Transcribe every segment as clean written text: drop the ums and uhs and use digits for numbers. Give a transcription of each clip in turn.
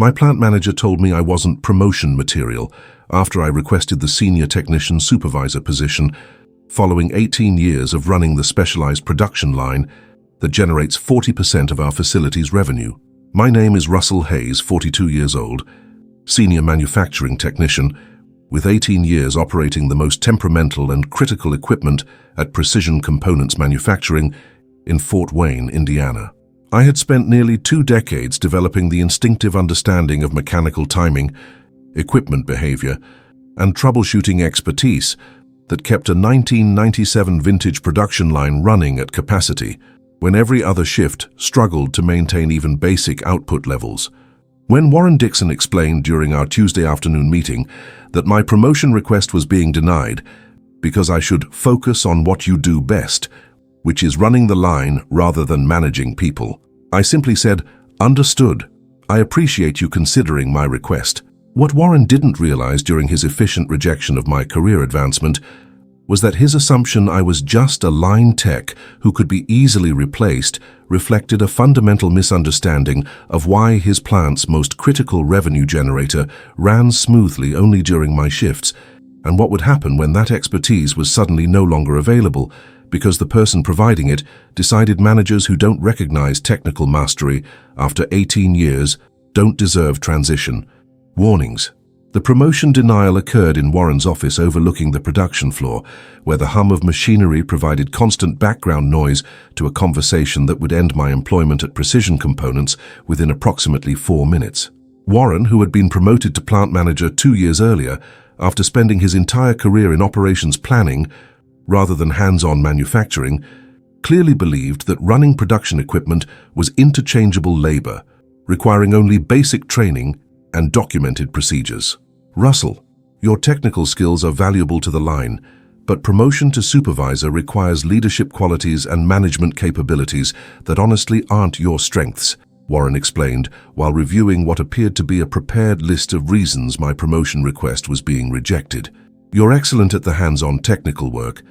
My plant manager told me I wasn't promotion material after I requested the senior technician supervisor position, following 18 years of running the specialized production line that generates 40% of our facility's revenue. My name is Russell Hayes, 42 years old, senior manufacturing technician, with 18 years operating the most temperamental and critical equipment at Precision Components Manufacturing in Fort Wayne, Indiana. I had spent nearly 2 decades developing the instinctive understanding of mechanical timing, equipment behavior, and troubleshooting expertise that kept a 1997 vintage production line running at capacity when every other shift struggled to maintain even basic output levels. When Warren Dixon explained during our Tuesday afternoon meeting that my promotion request was being denied because I should focus on what you do best, which is running the line rather than managing people, I simply said, "Understood. I appreciate you considering my request." What Warren didn't realize during his efficient rejection of my career advancement was that his assumption I was just a line tech who could be easily replaced reflected a fundamental misunderstanding of why his plant's most critical revenue generator ran smoothly only during my shifts, and what would happen when that expertise was suddenly no longer available because the person providing it decided managers who don't recognize technical mastery after 18 years don't deserve transition. Warnings. The promotion denial occurred in Warren's office overlooking the production floor, where the hum of machinery provided constant background noise to a conversation that would end my employment at Precision Components within approximately 4 minutes. Warren, who had been promoted to plant manager 2 years earlier, after spending his entire career in operations planning rather than hands-on manufacturing, clearly believed that running production equipment was interchangeable labor, requiring only basic training and documented procedures. "Russell, your technical skills are valuable to the line, but promotion to supervisor requires leadership qualities and management capabilities that honestly aren't your strengths," Warren explained while reviewing what appeared to be a prepared list of reasons my promotion request was being rejected. "You're excellent at the hands-on technical work,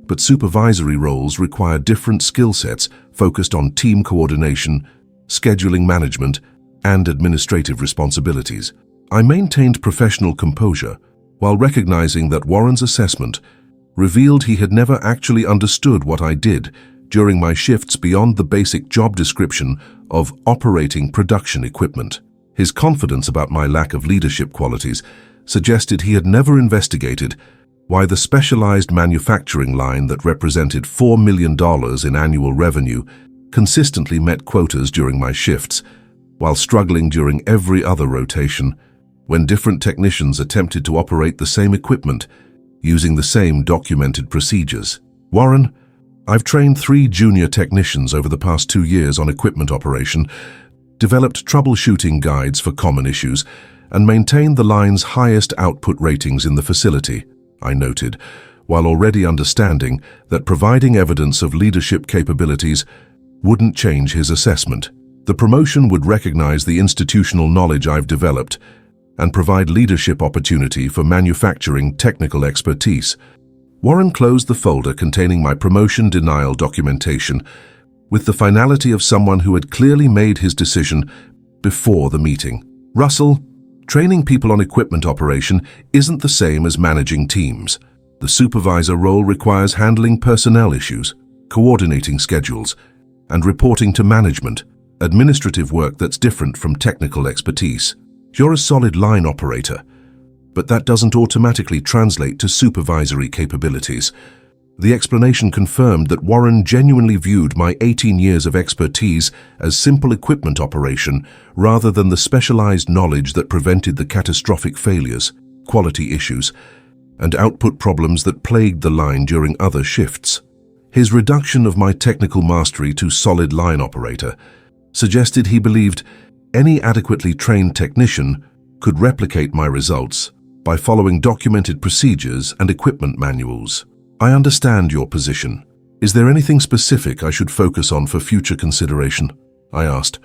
but supervisory roles require different skill sets focused on team coordination, scheduling management, and administrative responsibilities." I maintained professional composure while recognizing that Warren's assessment revealed he had never actually understood what I did during my shifts beyond the basic job description of operating production equipment. His confidence about my lack of leadership qualities suggested he had never investigated why the specialized manufacturing line that represented $4 million in annual revenue consistently met quotas during my shifts, while struggling during every other rotation, when different technicians attempted to operate the same equipment using the same documented procedures. "Warren, I've trained 3 junior technicians over the past 2 years on equipment operation, developed troubleshooting guides for common issues, and maintained the line's highest output ratings in the facility," I noted, while already understanding that providing evidence of leadership capabilities wouldn't change his assessment. The promotion would recognize the institutional knowledge I've developed and provide leadership opportunity for manufacturing technical expertise. Warren closed the folder containing my promotion denial documentation with the finality of someone who had clearly made his decision before the meeting. "Russell, training people on equipment operation isn't the same as managing teams. The supervisor role requires handling personnel issues, coordinating schedules, and reporting to management, administrative work that's different from technical expertise. You're a solid line operator, but that doesn't automatically translate to supervisory capabilities." The explanation confirmed that Warren genuinely viewed my 18 years of expertise as simple equipment operation rather than the specialized knowledge that prevented the catastrophic failures, quality issues, and output problems that plagued the line during other shifts. His reduction of my technical mastery to solid line operator suggested he believed any adequately trained technician could replicate my results by following documented procedures and equipment manuals. "I understand your position. Is there anything specific I should focus on for future consideration?" I asked,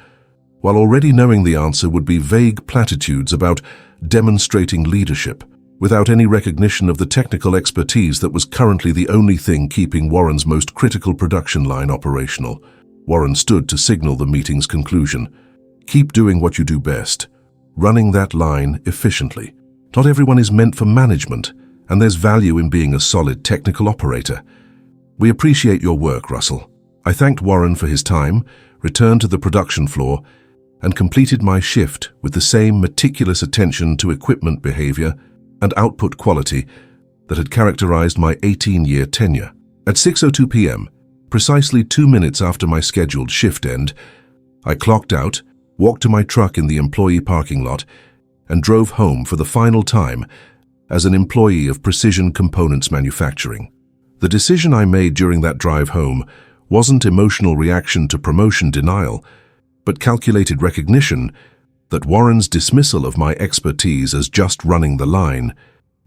while already knowing the answer would be vague platitudes about demonstrating leadership, without any recognition of the technical expertise that was currently the only thing keeping Warren's most critical production line operational. Warren stood to signal the meeting's conclusion. "Keep doing what you do best. running that line efficiently. Not everyone is meant for management, and there's value in being a solid technical operator. We appreciate your work, Russell. I thanked Warren for his time, returned to the production floor, and completed my shift with the same meticulous attention to equipment behavior and output quality that had characterized my 18-year tenure. At 6:02 p.m., precisely 2 minutes after my scheduled shift end, I clocked out, walked to my truck in the employee parking lot, and drove home for the final time as an employee of Precision Components Manufacturing. The decision I made during that drive home wasn't emotional reaction to promotion denial, but calculated recognition that Warren's dismissal of my expertise as just running the line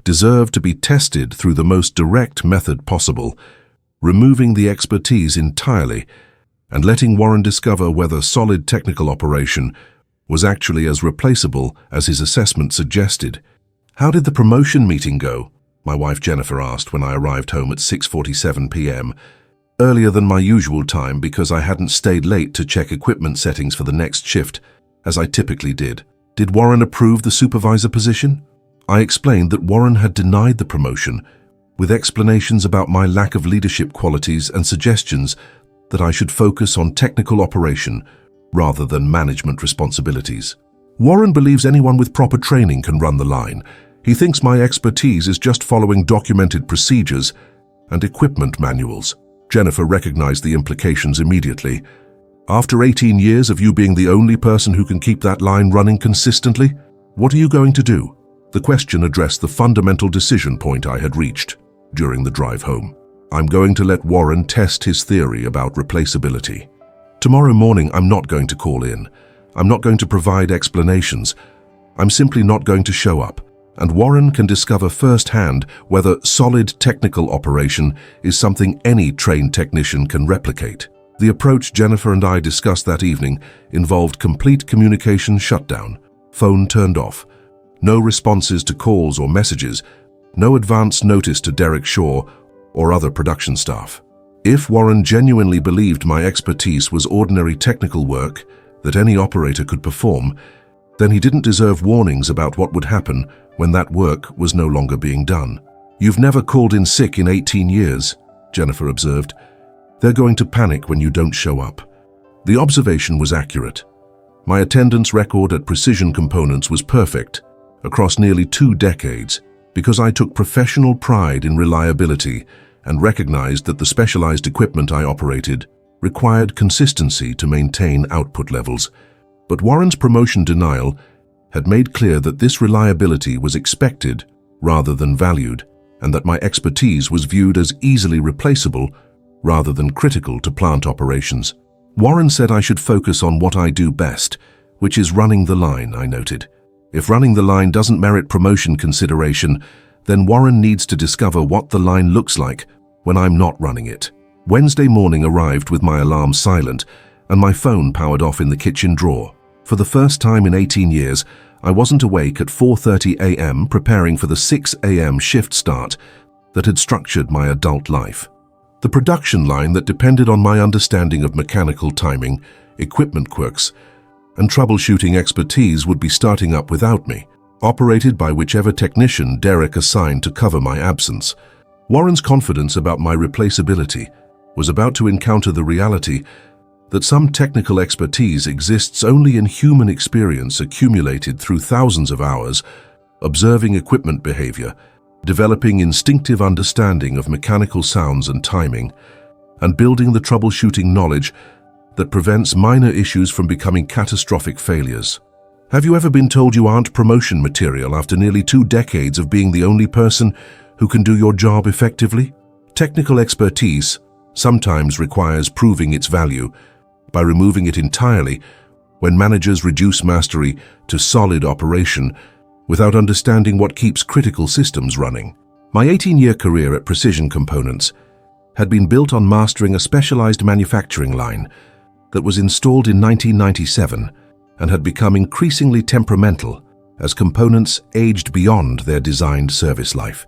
deserved to be tested through the most direct method possible, removing the expertise entirely and letting Warren discover whether solid technical operation was actually as replaceable as his assessment suggested. "How did the promotion meeting go?" my wife Jennifer asked when I arrived home at 6:47 p.m., earlier than my usual time because I hadn't stayed late to check equipment settings for the next shift, as I typically did. "Did Warren approve the supervisor position?" I explained that Warren had denied the promotion, with explanations about my lack of leadership qualities and suggestions that I should focus on technical operation rather than management responsibilities. "Warren believes anyone with proper training can run the line. He thinks my expertise is just following documented procedures and equipment manuals." Jennifer recognized the implications immediately. "After 18 years of you being the only person who can keep that line running consistently, what are you going to do?" The question addressed the fundamental decision point I had reached during the drive home. "I'm going to let Warren test his theory about replaceability. Tomorrow morning, I'm not going to call in. I'm not going to provide explanations. I'm simply not going to show up, and Warren can discover firsthand whether solid technical operation is something any trained technician can replicate." The approach Jennifer and I discussed that evening involved complete communication shutdown, phone turned off, no responses to calls or messages, no advance notice to Derek Shaw or other production staff. If Warren genuinely believed my expertise was ordinary technical work that any operator could perform, then he didn't deserve warnings about what would happen when that work was no longer being done. "You've never called in sick in 18 years, Jennifer observed. "They're going to panic when you don't show up." The observation was accurate. My attendance record at Precision Components was perfect across nearly 2 decades because I took professional pride in reliability and recognized that the specialized equipment I operated required consistency to maintain output levels. But Warren's promotion denial had made clear that this reliability was expected rather than valued, and that my expertise was viewed as easily replaceable rather than critical to plant operations. Warren said I should focus on what I do best, which is running the line, I noted. If running the line doesn't merit promotion consideration, then Warren needs to discover what the line looks like when I'm not running it. Wednesday morning arrived with my alarm silent and my phone powered off in the kitchen drawer. For the first time in 18 years, I wasn't awake at 4:30 a.m. preparing for the 6 a.m. shift start that had structured my adult life. The production line that depended on my understanding of mechanical timing, equipment quirks, and troubleshooting expertise would be starting up without me, operated by whichever technician Derek assigned to cover my absence. Warren's confidence about my replaceability was about to encounter the reality that some technical expertise exists only in human experience accumulated through thousands of hours, observing equipment behavior, developing instinctive understanding of mechanical sounds and timing, and building the troubleshooting knowledge that prevents minor issues from becoming catastrophic failures. Have you ever been told you aren't promotion material after nearly 2 decades of being the only person who can do your job effectively? Technical expertise sometimes requires proving its value by removing it entirely when managers reduce mastery to solid operation without understanding what keeps critical systems running. My 18-year career at Precision Components had been built on mastering a specialized manufacturing line that was installed in 1997 and had become increasingly temperamental as components aged beyond their designed service life.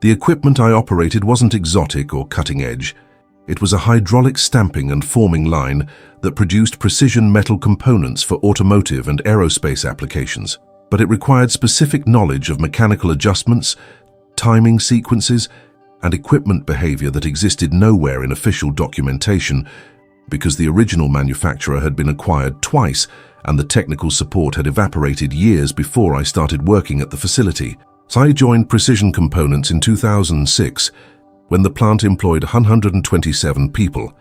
The equipment I operated wasn't exotic or cutting edge. It was a hydraulic stamping and forming line that produced precision metal components for automotive and aerospace applications. but it required specific knowledge of mechanical adjustments, timing sequences, and equipment behavior that existed nowhere in official documentation because the original manufacturer had been acquired twice and the technical support had evaporated years before I started working at the facility. So I joined Precision Components in 2006 when the plant employed 127 people,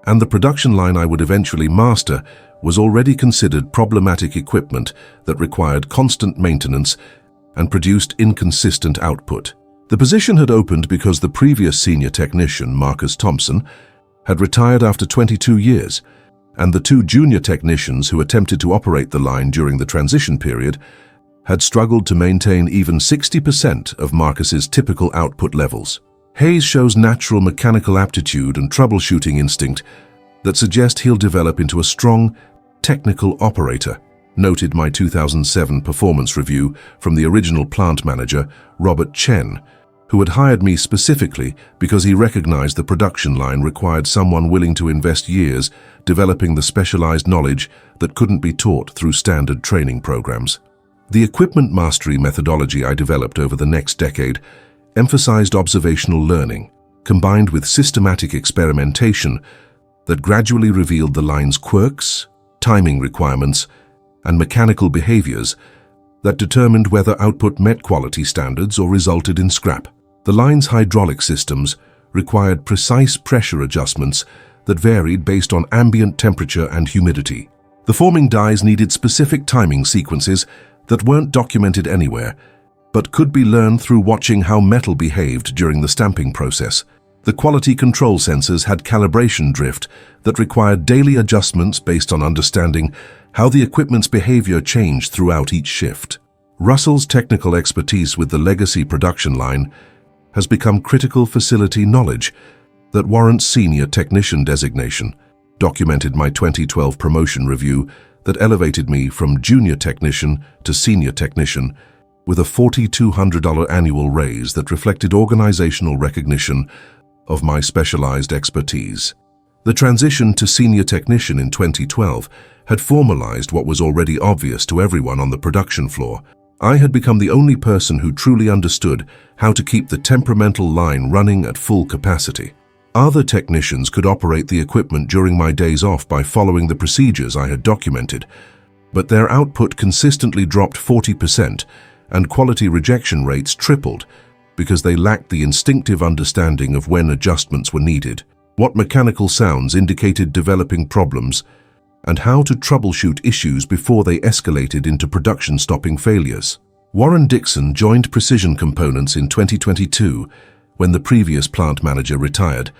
and the production line I would eventually master was already considered problematic equipment that required constant maintenance and produced inconsistent output. The position had opened because the previous senior technician, Marcus Thompson, had retired after 22 years, and the two junior technicians who attempted to operate the line during the transition period had struggled to maintain even 60% of Marcus's typical output levels. Hayes shows natural mechanical aptitude and troubleshooting instinct that suggest he'll develop into a strong, technical operator, noted my 2007 performance review from the original plant manager, Robert Chen, who had hired me specifically because he recognized the production line required someone willing to invest years developing the specialized knowledge that couldn't be taught through standard training programs. The equipment mastery methodology I developed over the next decade emphasized observational learning, combined with systematic experimentation that gradually revealed the line's quirks, timing requirements, and mechanical behaviors that determined whether output met quality standards or resulted in scrap. The line's hydraulic systems required precise pressure adjustments that varied based on ambient temperature and humidity. The forming dies needed specific timing sequences that weren't documented anywhere, but could be learned through watching how metal behaved during the stamping process. The quality control sensors had calibration drift that required daily adjustments based on understanding how the equipment's behavior changed throughout each shift. Russell's technical expertise with the legacy production line has become critical facility knowledge that warrants senior technician designation, documented my 2012 promotion review that elevated me from junior technician to senior technician with a $4,200 annual raise that reflected organizational recognition of my specialized expertise. The transition to senior technician in 2012 had formalized what was already obvious to everyone on the production floor. I had become the only person who truly understood how to keep the temperamental line running at full capacity. Other technicians could operate the equipment during my days off by following the procedures I had documented, but their output consistently dropped 40% and quality rejection rates tripled because they lacked the instinctive understanding of when adjustments were needed, what mechanical sounds indicated developing problems, and how to troubleshoot issues before they escalated into production-stopping failures. Warren Dixon joined Precision Components in 2022 when the previous plant manager retired,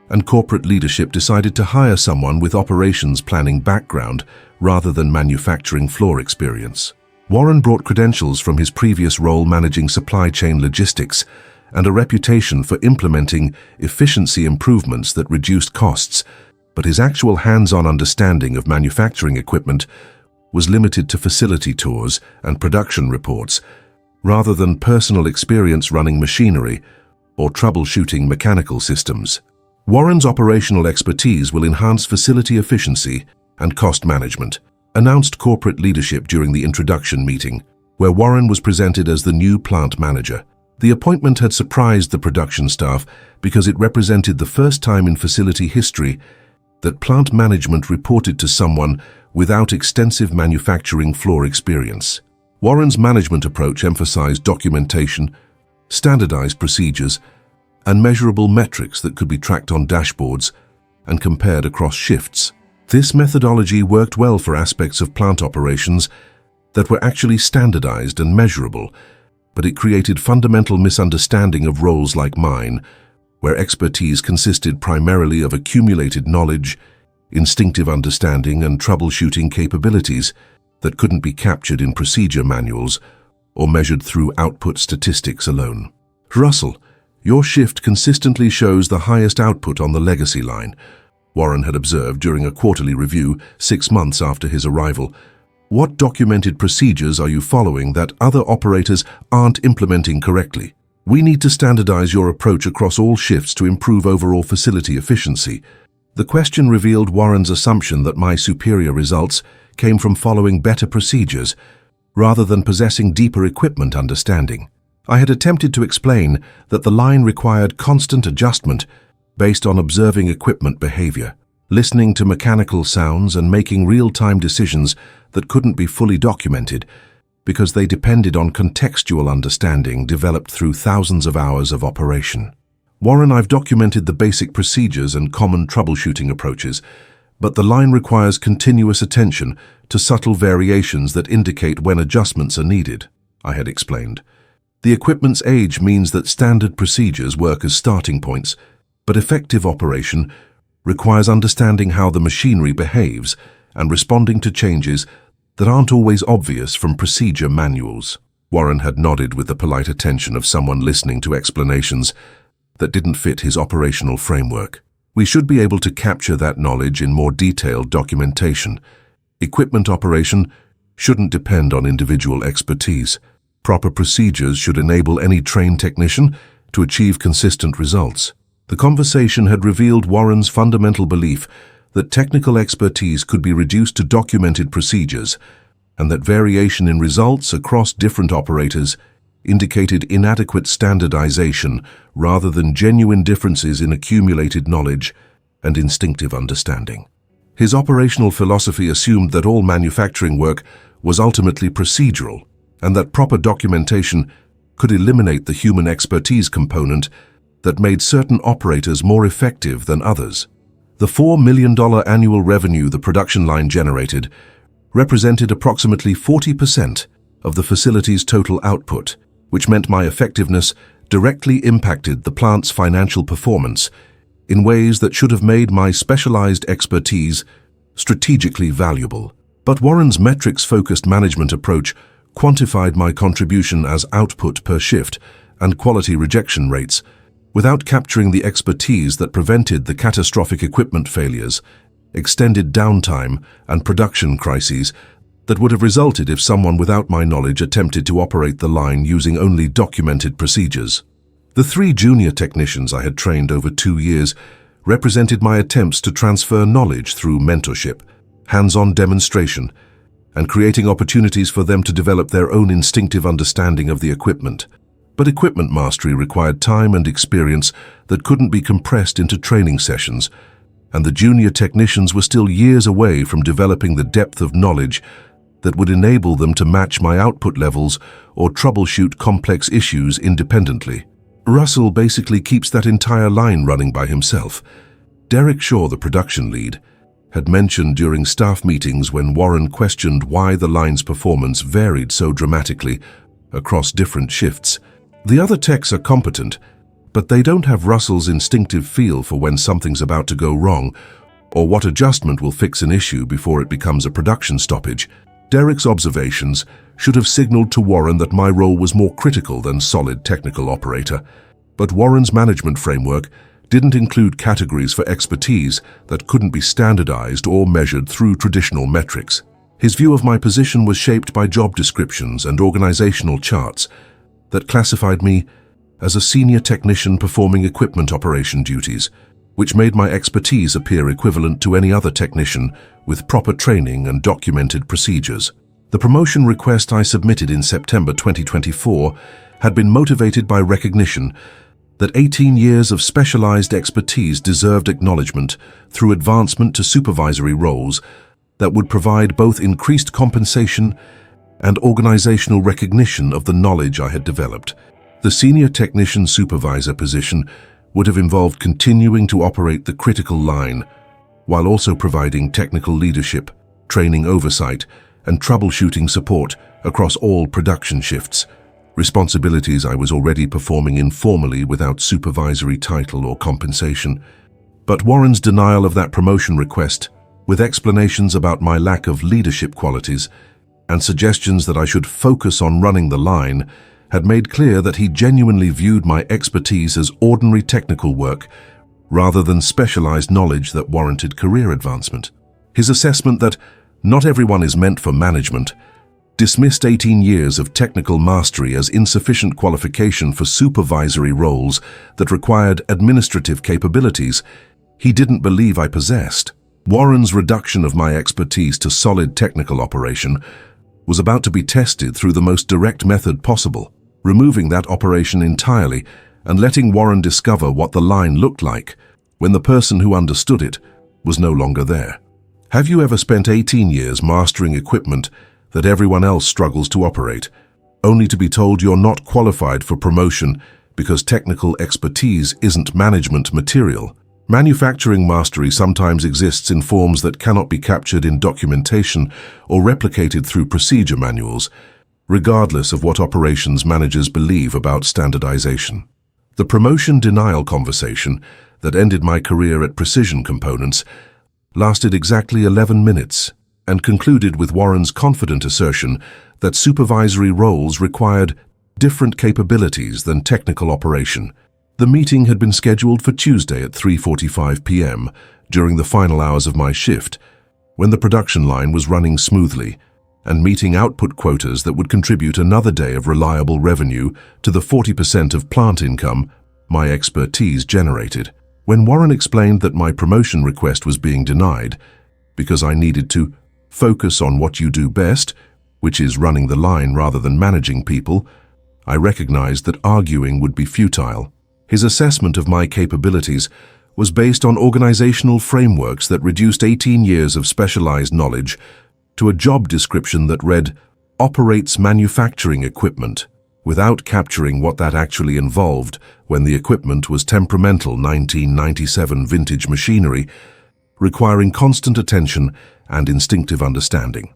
and corporate leadership decided to hire someone with operations planning background rather than manufacturing floor experience. Warren brought credentials from his previous role managing supply chain logistics and a reputation for implementing efficiency improvements that reduced costs, but his actual hands-on understanding of manufacturing equipment was limited to facility tours and production reports, rather than personal experience running machinery or troubleshooting mechanical systems. Warren's operational expertise will enhance facility efficiency and cost management, announced corporate leadership during the introduction meeting, where Warren was presented as the new plant manager. The appointment had surprised the production staff because it represented the first time in facility history that plant management reported to someone without extensive manufacturing floor experience. Warren's management approach emphasized documentation, standardized procedures, and measurable metrics that could be tracked on dashboards and compared across shifts. This methodology worked well for aspects of plant operations that were actually standardized and measurable, but it created fundamental misunderstanding of roles like mine, where expertise consisted primarily of accumulated knowledge, instinctive understanding, and troubleshooting capabilities that couldn't be captured in procedure manuals or measured through output statistics alone. Russell, your shift consistently shows the highest output on the legacy line, Warren had observed during a quarterly review 6 months after his arrival. What documented procedures are you following that other operators aren't implementing correctly? We need to standardize your approach across all shifts to improve overall facility efficiency. The question revealed Warren's assumption that my superior results came from following better procedures, rather than possessing deeper equipment understanding. I had attempted to explain that the line required constant adjustment based on observing equipment behavior, listening to mechanical sounds and making real-time decisions that couldn't be fully documented because they depended on contextual understanding developed through thousands of hours of operation. Warren, I've documented the basic procedures and common troubleshooting approaches, but the line requires continuous attention to subtle variations that indicate when adjustments are needed, I had explained. The equipment's age means that standard procedures work as starting points, but effective operation requires understanding how the machinery behaves and responding to changes that aren't always obvious from procedure manuals. Warren had nodded with the polite attention of someone listening to explanations that didn't fit his operational framework. We should be able to capture that knowledge in more detailed documentation. Equipment operation shouldn't depend on individual expertise. Proper procedures should enable any trained technician to achieve consistent results. The conversation had revealed Warren's fundamental belief that technical expertise could be reduced to documented procedures, and that variation in results across different operators indicated inadequate standardization rather than genuine differences in accumulated knowledge and instinctive understanding. His operational philosophy assumed that all manufacturing work was ultimately procedural, and that proper documentation could eliminate the human expertise component that made certain operators more effective than others. The $4 million annual revenue the production line generated represented approximately 40% of the facility's total output, which meant my effectiveness directly impacted the plant's financial performance in ways that should have made my specialized expertise strategically valuable. But Warren's metrics-focused management approach quantified my contribution as output per shift and quality rejection rates, without capturing the expertise that prevented the catastrophic equipment failures, extended downtime, and production crises that would have resulted if someone without my knowledge attempted to operate the line using only documented procedures. The 3 junior technicians I had trained over 2 years represented my attempts to transfer knowledge through mentorship, hands-on demonstration, and creating opportunities for them to develop their own instinctive understanding of the equipment. But equipment mastery required time and experience that couldn't be compressed into training sessions, and the junior technicians were still years away from developing the depth of knowledge that would enable them to match my output levels or troubleshoot complex issues independently. Russell basically keeps that entire line running by himself. Derek Shaw, the production lead, had mentioned during staff meetings when Warren questioned why the line's performance varied so dramatically across different shifts. The other techs are competent, but they don't have Russell's instinctive feel for when something's about to go wrong or what adjustment will fix an issue before it becomes a production stoppage. Derek's observations should have signaled to Warren that my role was more critical than solid technical operator, but Warren's management framework didn't include categories for expertise that couldn't be standardized or measured through traditional metrics. His view of my position was shaped by job descriptions and organizational charts that classified me as a senior technician performing equipment operation duties, which made my expertise appear equivalent to any other technician with proper training and documented procedures. The promotion request I submitted in September 2024 had been motivated by recognition that 18 years of specialized expertise deserved acknowledgement through advancement to supervisory roles that would provide both increased compensation and organizational recognition of the knowledge I had developed. The senior technician supervisor position would have involved continuing to operate the critical line, while also providing technical leadership, training oversight, and troubleshooting support across all production shifts, responsibilities I was already performing informally without supervisory title or compensation. But Warren's denial of that promotion request, with explanations about my lack of leadership qualities and suggestions that I should focus on running the line, had made clear that he genuinely viewed my expertise as ordinary technical work rather than specialized knowledge that warranted career advancement. His assessment that not everyone is meant for management dismissed 18 years of technical mastery as insufficient qualification for supervisory roles that required administrative capabilities he didn't believe I possessed. Warren's reduction of my expertise to solid technical operation was about to be tested through the most direct method possible, removing that operation entirely and letting Warren discover what the line looked like when the person who understood it was no longer there. Have you ever spent 18 years mastering equipment that everyone else struggles to operate, only to be told you're not qualified for promotion because technical expertise isn't management material? Manufacturing mastery sometimes exists in forms that cannot be captured in documentation or replicated through procedure manuals, regardless of what operations managers believe about standardization. The promotion denial conversation that ended my career at Precision Components lasted exactly 11 minutes and concluded with Warren's confident assertion that supervisory roles required different capabilities than technical operation. The meeting had been scheduled for Tuesday at 3:45 p.m. during the final hours of my shift, when the production line was running smoothly and meeting output quotas that would contribute another day of reliable revenue to the 40% of plant income my expertise generated. When Warren explained that my promotion request was being denied because I needed to focus on what you do best, which is running the line rather than managing people, I recognized that arguing would be futile. His assessment of my capabilities was based on organizational frameworks that reduced 18 years of specialized knowledge to a job description that read, "operates manufacturing equipment," without capturing what that actually involved when the equipment was temperamental 1997 vintage machinery, requiring constant attention and instinctive understanding.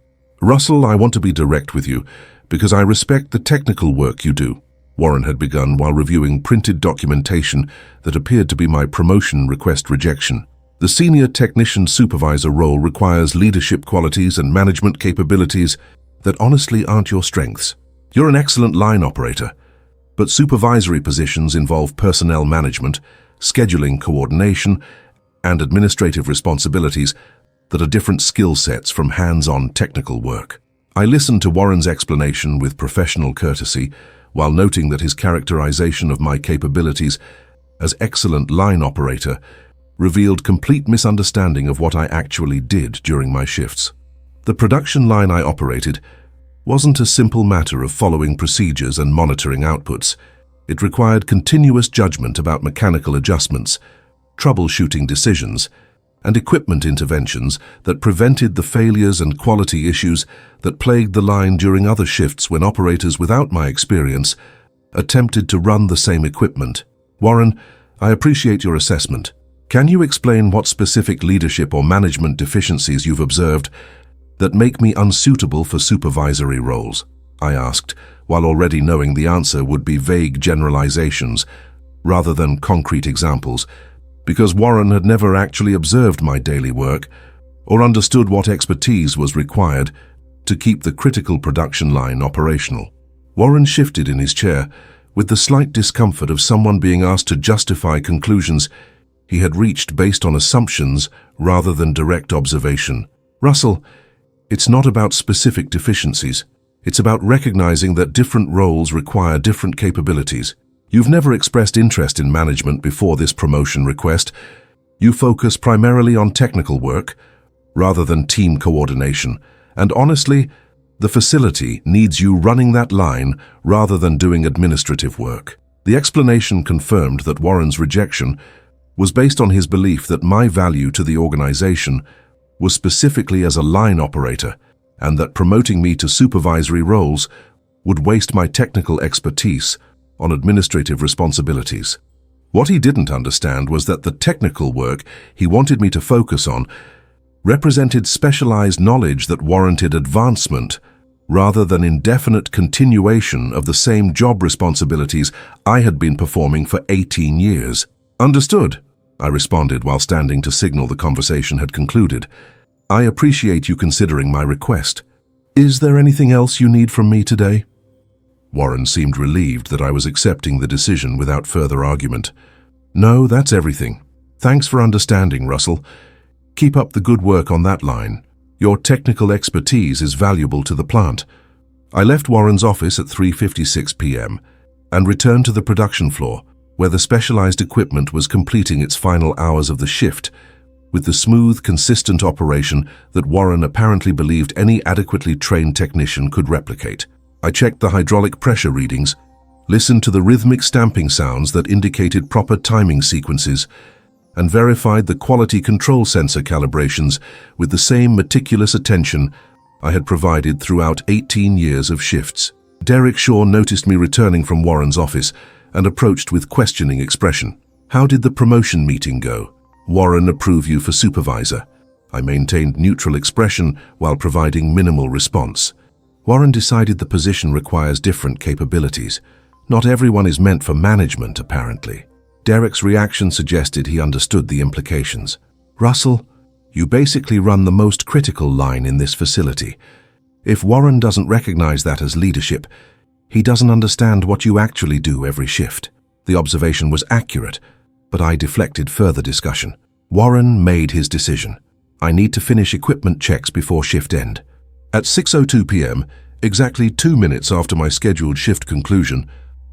"Russell, I want to be direct with you because I respect the technical work you do," Warren had begun while reviewing printed documentation that appeared to be my promotion request rejection. "The senior technician supervisor role requires leadership qualities and management capabilities that honestly aren't your strengths. You're an excellent line operator, but supervisory positions involve personnel management, scheduling coordination, and administrative responsibilities that are different skill sets from hands-on technical work." I listened to Warren's explanation with professional courtesy, while noting that his characterization of my capabilities as excellent line operator revealed complete misunderstanding of what I actually did during my shifts. The production line I operated wasn't a simple matter of following procedures and monitoring outputs. It required continuous judgment about mechanical adjustments, troubleshooting decisions, and equipment interventions that prevented the failures and quality issues that plagued the line during other shifts when operators without my experience attempted to run the same equipment. "Warren, I appreciate your assessment. Can you explain what specific leadership or management deficiencies you've observed that make me unsuitable for supervisory roles?" I asked, while already knowing the answer would be vague generalizations rather than concrete examples, because Warren had never actually observed my daily work or understood what expertise was required to keep the critical production line operational. Warren shifted in his chair with the slight discomfort of someone being asked to justify conclusions he had reached based on assumptions rather than direct observation. "Russell, it's not about specific deficiencies. It's about recognizing that different roles require different capabilities. You've never expressed interest in management before this promotion request. You focus primarily on technical work rather than team coordination. And honestly, the facility needs you running that line rather than doing administrative work." The explanation confirmed that Warren's rejection was based on his belief that my value to the organization was specifically as a line operator, and that promoting me to supervisory roles would waste my technical expertise on administrative responsibilities. What he didn't understand was that the technical work he wanted me to focus on represented specialized knowledge that warranted advancement rather than indefinite continuation of the same job responsibilities I had been performing for 18 years. "Understood," I responded while standing to signal the conversation had concluded. "I appreciate you considering my request. Is there anything else you need from me today?" Warren seemed relieved that I was accepting the decision without further argument. "No, that's everything. Thanks for understanding, Russell. Keep up the good work on that line. Your technical expertise is valuable to the plant." I left Warren's office at 3:56 p.m. and returned to the production floor, where the specialized equipment was completing its final hours of the shift, with the smooth, consistent operation that Warren apparently believed any adequately trained technician could replicate. I checked the hydraulic pressure readings, listened to the rhythmic stamping sounds that indicated proper timing sequences, and verified the quality control sensor calibrations with the same meticulous attention I had provided throughout 18 years of shifts. Derek Shaw noticed me returning from Warren's office and approached with questioning expression. "How did the promotion meeting go? Warren approve you for supervisor?" I maintained neutral expression while providing minimal response. Warren decided the position requires different capabilities. Not everyone is meant for management, apparently. Derek's reaction suggested he understood the implications. "Russell, you basically run the most critical line in this facility. If Warren doesn't recognize that as leadership, he doesn't understand what you actually do every shift." The observation was accurate, but I deflected further discussion. Warren made his decision. I need to finish equipment checks before shift end. At 6:02 p.m., exactly 2 minutes after my scheduled shift conclusion,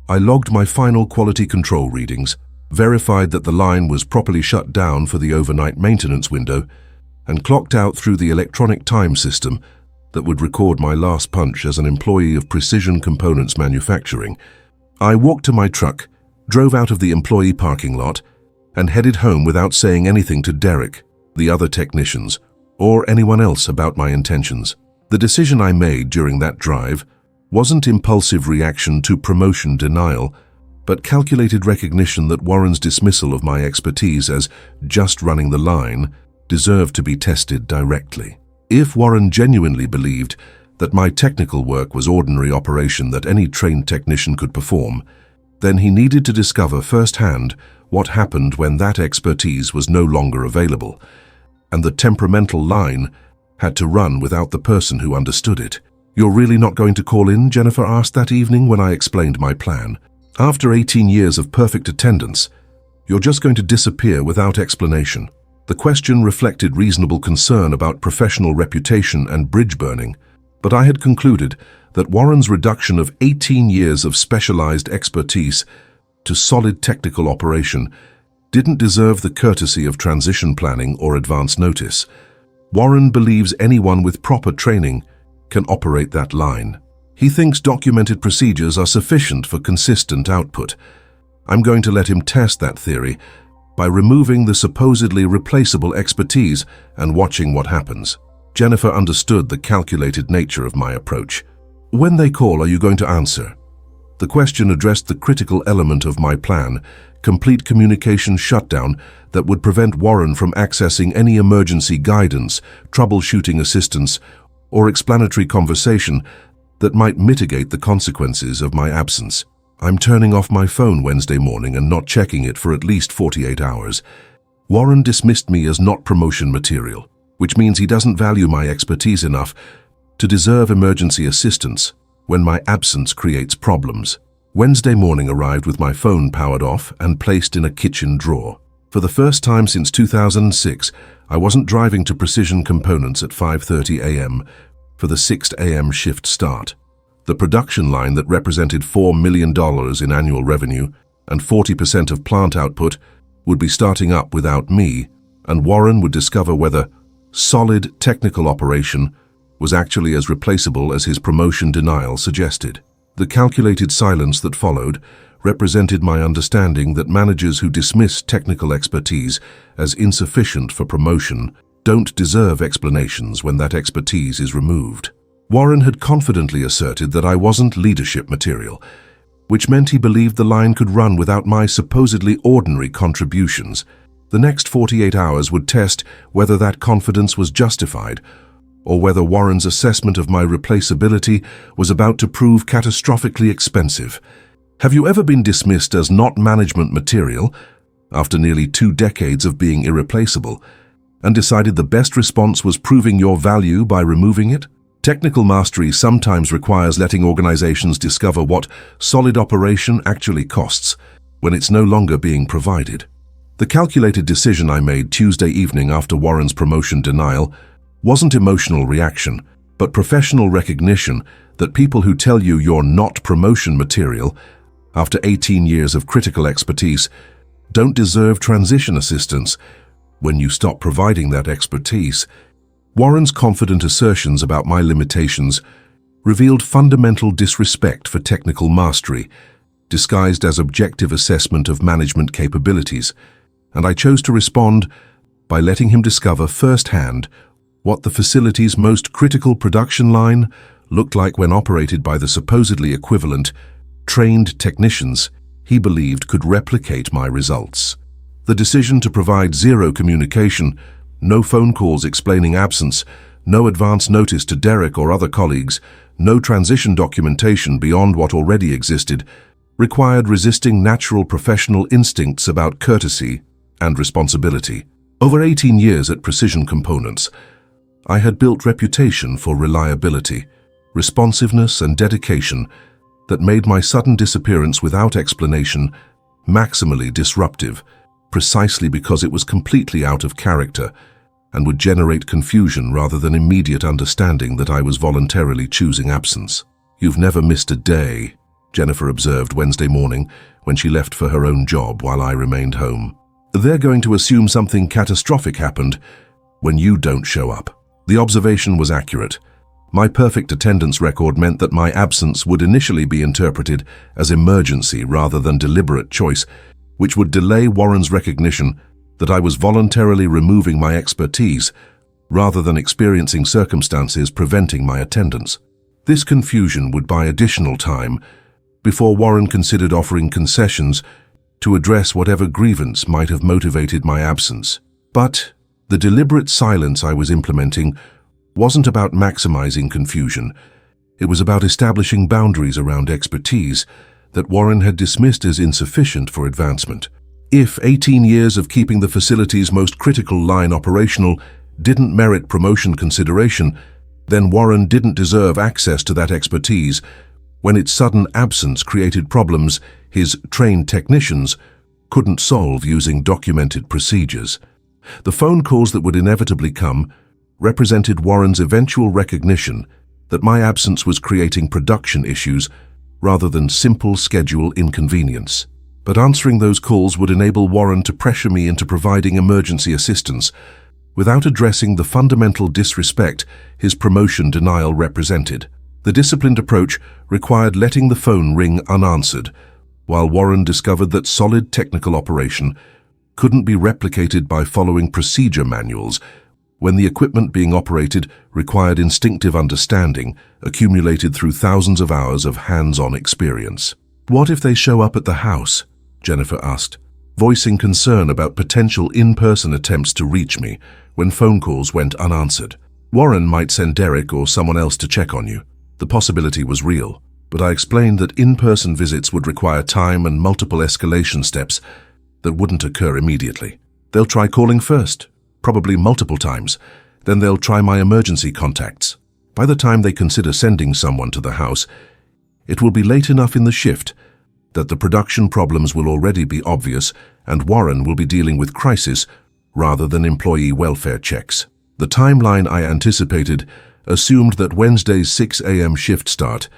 I logged my final quality control readings, verified that the line was properly shut down for the overnight maintenance window, and clocked out through the electronic time system that would record my last punch as an employee of Precision Components Manufacturing. I walked to my truck, drove out of the employee parking lot, and headed home without saying anything to Derek, the other technicians, or anyone else about my intentions. The decision I made during that drive wasn't impulsive reaction to promotion denial, but calculated recognition that Warren's dismissal of my expertise as just running the line deserved to be tested directly. If Warren genuinely believed that my technical work was ordinary operation that any trained technician could perform, then he needed to discover firsthand what happened when that expertise was no longer available, and the temperamental line had to run without the person who understood it. "You're really not going to call in?" Jennifer asked that evening when I explained my plan. "After 18 years of perfect attendance, you're just going to disappear without explanation." The question reflected reasonable concern about professional reputation and bridge burning, but I had concluded that Warren's reduction of 18 years of specialized expertise to solid technical operation didn't deserve the courtesy of transition planning or advance notice. Warren believes anyone with proper training can operate that line. He thinks documented procedures are sufficient for consistent output. I'm going to let him test that theory by removing the supposedly replaceable expertise and watching what happens. Jennifer understood the calculated nature of my approach. "When they call, are you going to answer?" The question addressed the critical element of my plan, complete communication shutdown that would prevent Warren from accessing any emergency guidance, troubleshooting assistance, or explanatory conversation that might mitigate the consequences of my absence. "I'm turning off my phone Wednesday morning and not checking it for at least 48 hours. Warren dismissed me as not promotion material, which means he doesn't value my expertise enough to deserve emergency assistance when my absence creates problems." Wednesday morning arrived with my phone powered off and placed in a kitchen drawer. For the first time since 2006, I wasn't driving to Precision Components at 5:30 a.m. for the 6 a.m. shift start. The production line that represented $4 million in annual revenue and 40% of plant output would be starting up without me, and Warren would discover whether solid technical operation was actually as replaceable as his promotion denial suggested. The calculated silence that followed represented my understanding that managers who dismiss technical expertise as insufficient for promotion don't deserve explanations when that expertise is removed. Warren had confidently asserted that I wasn't leadership material, which meant he believed the line could run without my supposedly ordinary contributions. The next 48 hours would test whether that confidence was justified, or whether Warren's assessment of my replaceability was about to prove catastrophically expensive. Have you ever been dismissed as not management material after nearly 2 decades of being irreplaceable, and decided the best response was proving your value by removing it? Technical mastery sometimes requires letting organizations discover what solid operation actually costs when it's no longer being provided. The calculated decision I made Tuesday evening after Warren's promotion denial wasn't emotional reaction, but professional recognition that people who tell you you're not promotion material after 18 years of critical expertise don't deserve transition assistance When you stop providing that expertise, Warren's confident assertions about my limitations revealed fundamental disrespect for technical mastery, disguised as objective assessment of management capabilities, and I chose to respond by letting him discover firsthand what the facility's most critical production line looked like when operated by the supposedly equivalent, trained technicians he believed could replicate my results. The decision to provide zero communication, no phone calls explaining absence, no advance notice to Derek or other colleagues, no transition documentation beyond what already existed, required resisting natural professional instincts about courtesy and responsibility. Over 18 years at Precision Components, I had built reputation for reliability, responsiveness, and dedication that made my sudden disappearance without explanation maximally disruptive, precisely because it was completely out of character and would generate confusion rather than immediate understanding that I was voluntarily choosing absence. "You've never missed a day," Jennifer observed Wednesday morning when she left for her own job while I remained home. "They're going to assume something catastrophic happened when you don't show up." The observation was accurate. My perfect attendance record meant that my absence would initially be interpreted as emergency rather than deliberate choice, which would delay Warren's recognition that I was voluntarily removing my expertise rather than experiencing circumstances preventing my attendance. This confusion would buy additional time before Warren considered offering concessions to address whatever grievance might have motivated my absence. But the deliberate silence I was implementing wasn't about maximizing confusion. It was about establishing boundaries around expertise that Warren had dismissed as insufficient for advancement. If 18 years of keeping the facility's most critical line operational didn't merit promotion consideration, then Warren didn't deserve access to that expertise when its sudden absence created problems his trained technicians couldn't solve using documented procedures. The phone calls that would inevitably come represented Warren's eventual recognition that my absence was creating production issues rather than simple schedule inconvenience. But answering those calls would enable Warren to pressure me into providing emergency assistance without addressing the fundamental disrespect his promotion denial represented. The disciplined approach required letting the phone ring unanswered, while Warren discovered that solid technical operation couldn't be replicated by following procedure manuals when the equipment being operated required instinctive understanding accumulated through thousands of hours of hands-on experience. "What if they show up at the house?" Jennifer asked, voicing concern about potential in-person attempts to reach me when phone calls went unanswered. "Warren might send Derek or someone else to check on you." The possibility was real, but I explained that in-person visits would require time and multiple escalation steps that wouldn't occur immediately. "They'll try calling first, probably multiple times. Then they'll try my emergency contacts. By the time they consider sending someone to the house, it will be late enough in the shift that the production problems will already be obvious and Warren will be dealing with crisis rather than employee welfare checks." The timeline I anticipated assumed that Wednesday's 6 a.m. shift start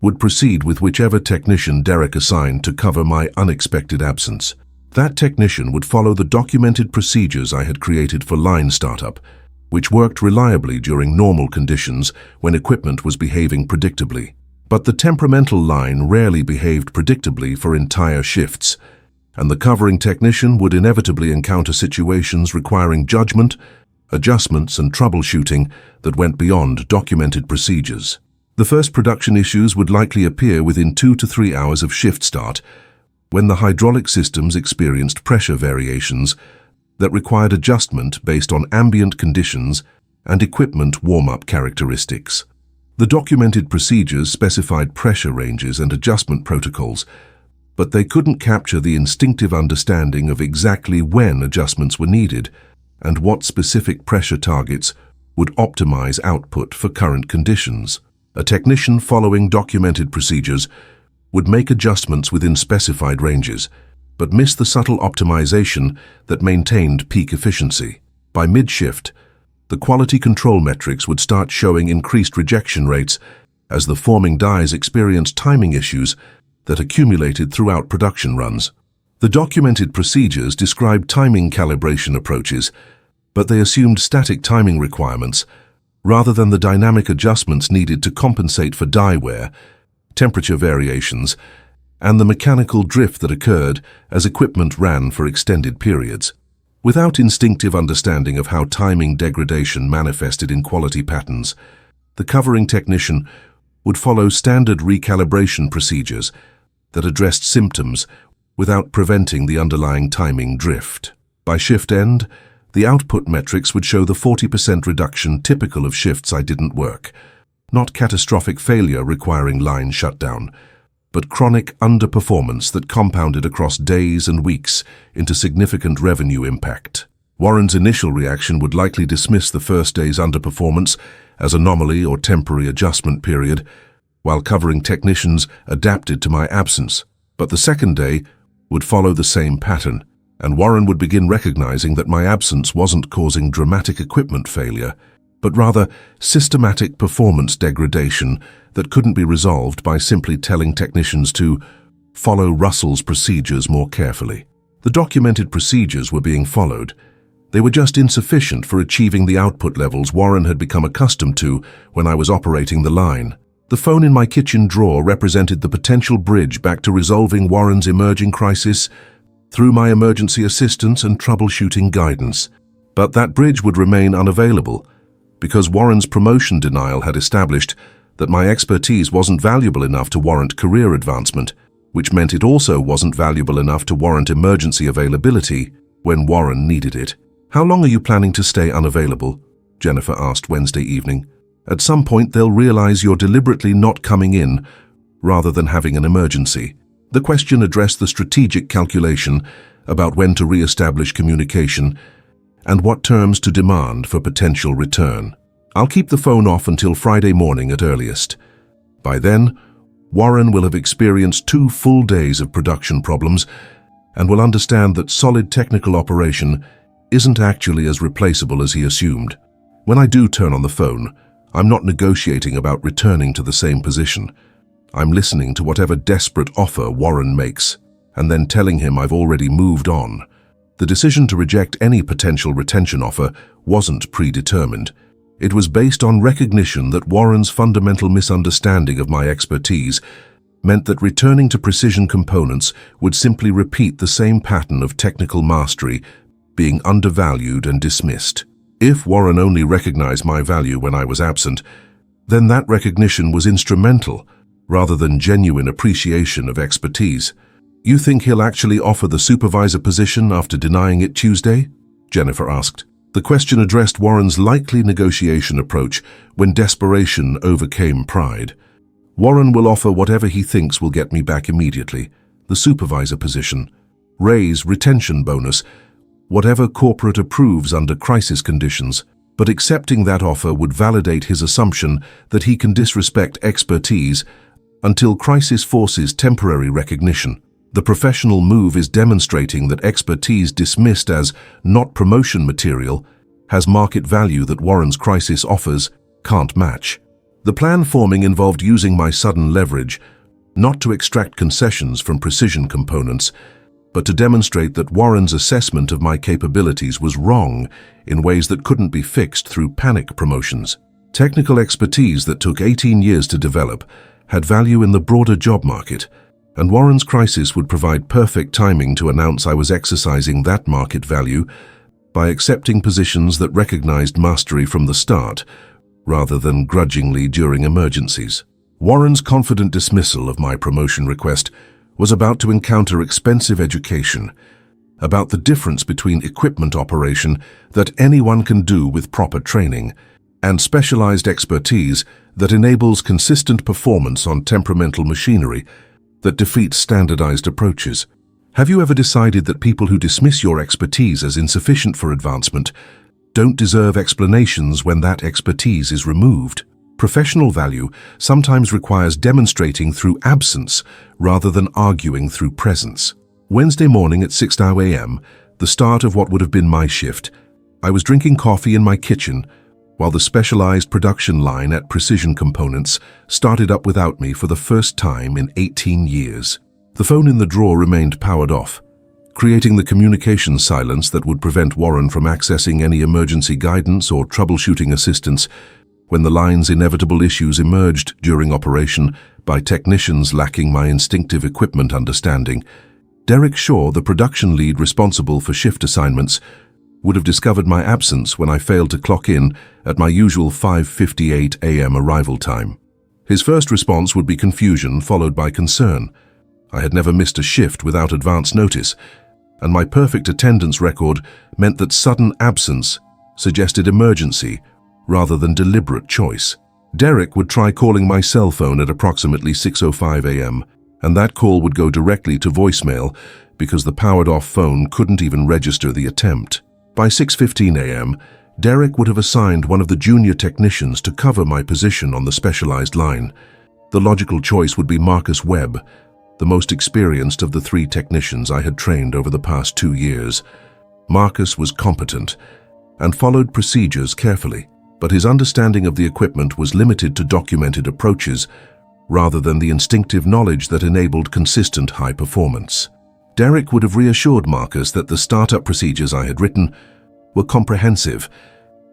would proceed with whichever technician Derek assigned to cover my unexpected absence. That technician would follow the documented procedures I had created for line startup, which worked reliably during normal conditions when equipment was behaving predictably. But the temperamental line rarely behaved predictably for entire shifts, and the covering technician would inevitably encounter situations requiring judgment, adjustments, and troubleshooting that went beyond documented procedures. The first production issues would likely appear within 2 to 3 hours of shift start, when the hydraulic systems experienced pressure variations that required adjustment based on ambient conditions and equipment warm-up characteristics. The documented procedures specified pressure ranges and adjustment protocols, but they couldn't capture the instinctive understanding of exactly when adjustments were needed and what specific pressure targets would optimize output for current conditions. A technician following documented procedures would make adjustments within specified ranges, but miss the subtle optimization that maintained peak efficiency. By mid-shift, the quality control metrics would start showing increased rejection rates as the forming dies experienced timing issues that accumulated throughout production runs. The documented procedures described timing calibration approaches, but they assumed static timing requirements rather than the dynamic adjustments needed to compensate for die wear, temperature variations, and the mechanical drift that occurred as equipment ran for extended periods. Without instinctive understanding of how timing degradation manifested in quality patterns, the covering technician would follow standard recalibration procedures that addressed symptoms without preventing the underlying timing drift. By shift end, the output metrics would show the 40% reduction typical of shifts I didn't work, not catastrophic failure requiring line shutdown, but chronic underperformance that compounded across days and weeks into significant revenue impact. Warren's initial reaction would likely dismiss the first day's underperformance as anomaly or temporary adjustment period, while covering technicians adapted to my absence. But the second day would follow the same pattern, and Warren would begin recognizing that my absence wasn't causing dramatic equipment failure, but rather systematic performance degradation that couldn't be resolved by simply telling technicians to follow Russell's procedures more carefully. The documented procedures were being followed. They were just insufficient for achieving the output levels Warren had become accustomed to when I was operating the line. The phone in my kitchen drawer represented the potential bridge back to resolving Warren's emerging crisis through my emergency assistance and troubleshooting guidance. But that bridge would remain unavailable because Warren's promotion denial had established that my expertise wasn't valuable enough to warrant career advancement, which meant it also wasn't valuable enough to warrant emergency availability when Warren needed it. "How long are you planning to stay unavailable?" Jennifer asked Wednesday evening. "At some point they'll realize you're deliberately not coming in rather than having an emergency." The question addressed the strategic calculation about when to re-establish communication and what terms to demand for potential return. "I'll keep the phone off until Friday morning at earliest. By then, Warren will have experienced 2 full days of production problems and will understand that solid technical operation isn't actually as replaceable as he assumed. When I do turn on the phone, I'm not negotiating about returning to the same position. I'm listening to whatever desperate offer Warren makes, and then telling him I've already moved on." The decision to reject any potential retention offer wasn't predetermined. It was based on recognition that Warren's fundamental misunderstanding of my expertise meant that returning to precision components would simply repeat the same pattern of technical mastery, being undervalued and dismissed. If Warren only recognized my value when I was absent, then that recognition was instrumental rather than genuine appreciation of expertise. "You think he'll actually offer the supervisor position after denying it Tuesday?" Jennifer asked. The question addressed Warren's likely negotiation approach when desperation overcame pride. "Warren will offer whatever he thinks will get me back immediately: the supervisor position, raise, retention bonus, whatever corporate approves under crisis conditions. But accepting that offer would validate his assumption that he can disrespect expertise until crisis forces temporary recognition. The professional move is demonstrating that expertise dismissed as not promotion material has market value that Warren's crisis offers can't match." The plan forming involved using my sudden leverage, not to extract concessions from precision components, but to demonstrate that Warren's assessment of my capabilities was wrong in ways that couldn't be fixed through panic promotions. Technical expertise that took 18 years to develop had value in the broader job market, and Warren's crisis would provide perfect timing to announce I was exercising that market value by accepting positions that recognized mastery from the start, rather than grudgingly during emergencies. Warren's confident dismissal of my promotion request was about to encounter expensive education about the difference between equipment operation that anyone can do with proper training and specialized expertise that enables consistent performance on temperamental machinery that defeats standardized approaches. Have you ever decided that people who dismiss your expertise as insufficient for advancement don't deserve explanations when that expertise is removed? Professional value sometimes requires demonstrating through absence rather than arguing through presence. Wednesday morning at 6 a.m., the start of what would have been my shift, I was drinking coffee in my kitchen while the specialized production line at Precision Components started up without me for the first time in 18 years. The phone in the drawer remained powered off, creating the communication silence that would prevent Warren from accessing any emergency guidance or troubleshooting assistance when the line's inevitable issues emerged during operation by technicians lacking my instinctive equipment understanding. Derek Shaw, the production lead responsible for shift assignments, would have discovered my absence when I failed to clock in at my usual 5:58 a.m. arrival time. His first response would be confusion, followed by concern. I had never missed a shift without advance notice, and my perfect attendance record meant that sudden absence suggested emergency rather than deliberate choice. Derek would try calling my cell phone at approximately 6:05 a.m., and that call would go directly to voicemail because the powered-off phone couldn't even register the attempt. By 6:15 a.m., Derek would have assigned one of the junior technicians to cover my position on the specialized line. The logical choice would be Marcus Webb, the most experienced of the 3 technicians I had trained over the past 2 years. Marcus was competent and followed procedures carefully, but his understanding of the equipment was limited to documented approaches rather than the instinctive knowledge that enabled consistent high performance. Derek would have reassured Marcus that the startup procedures I had written were comprehensive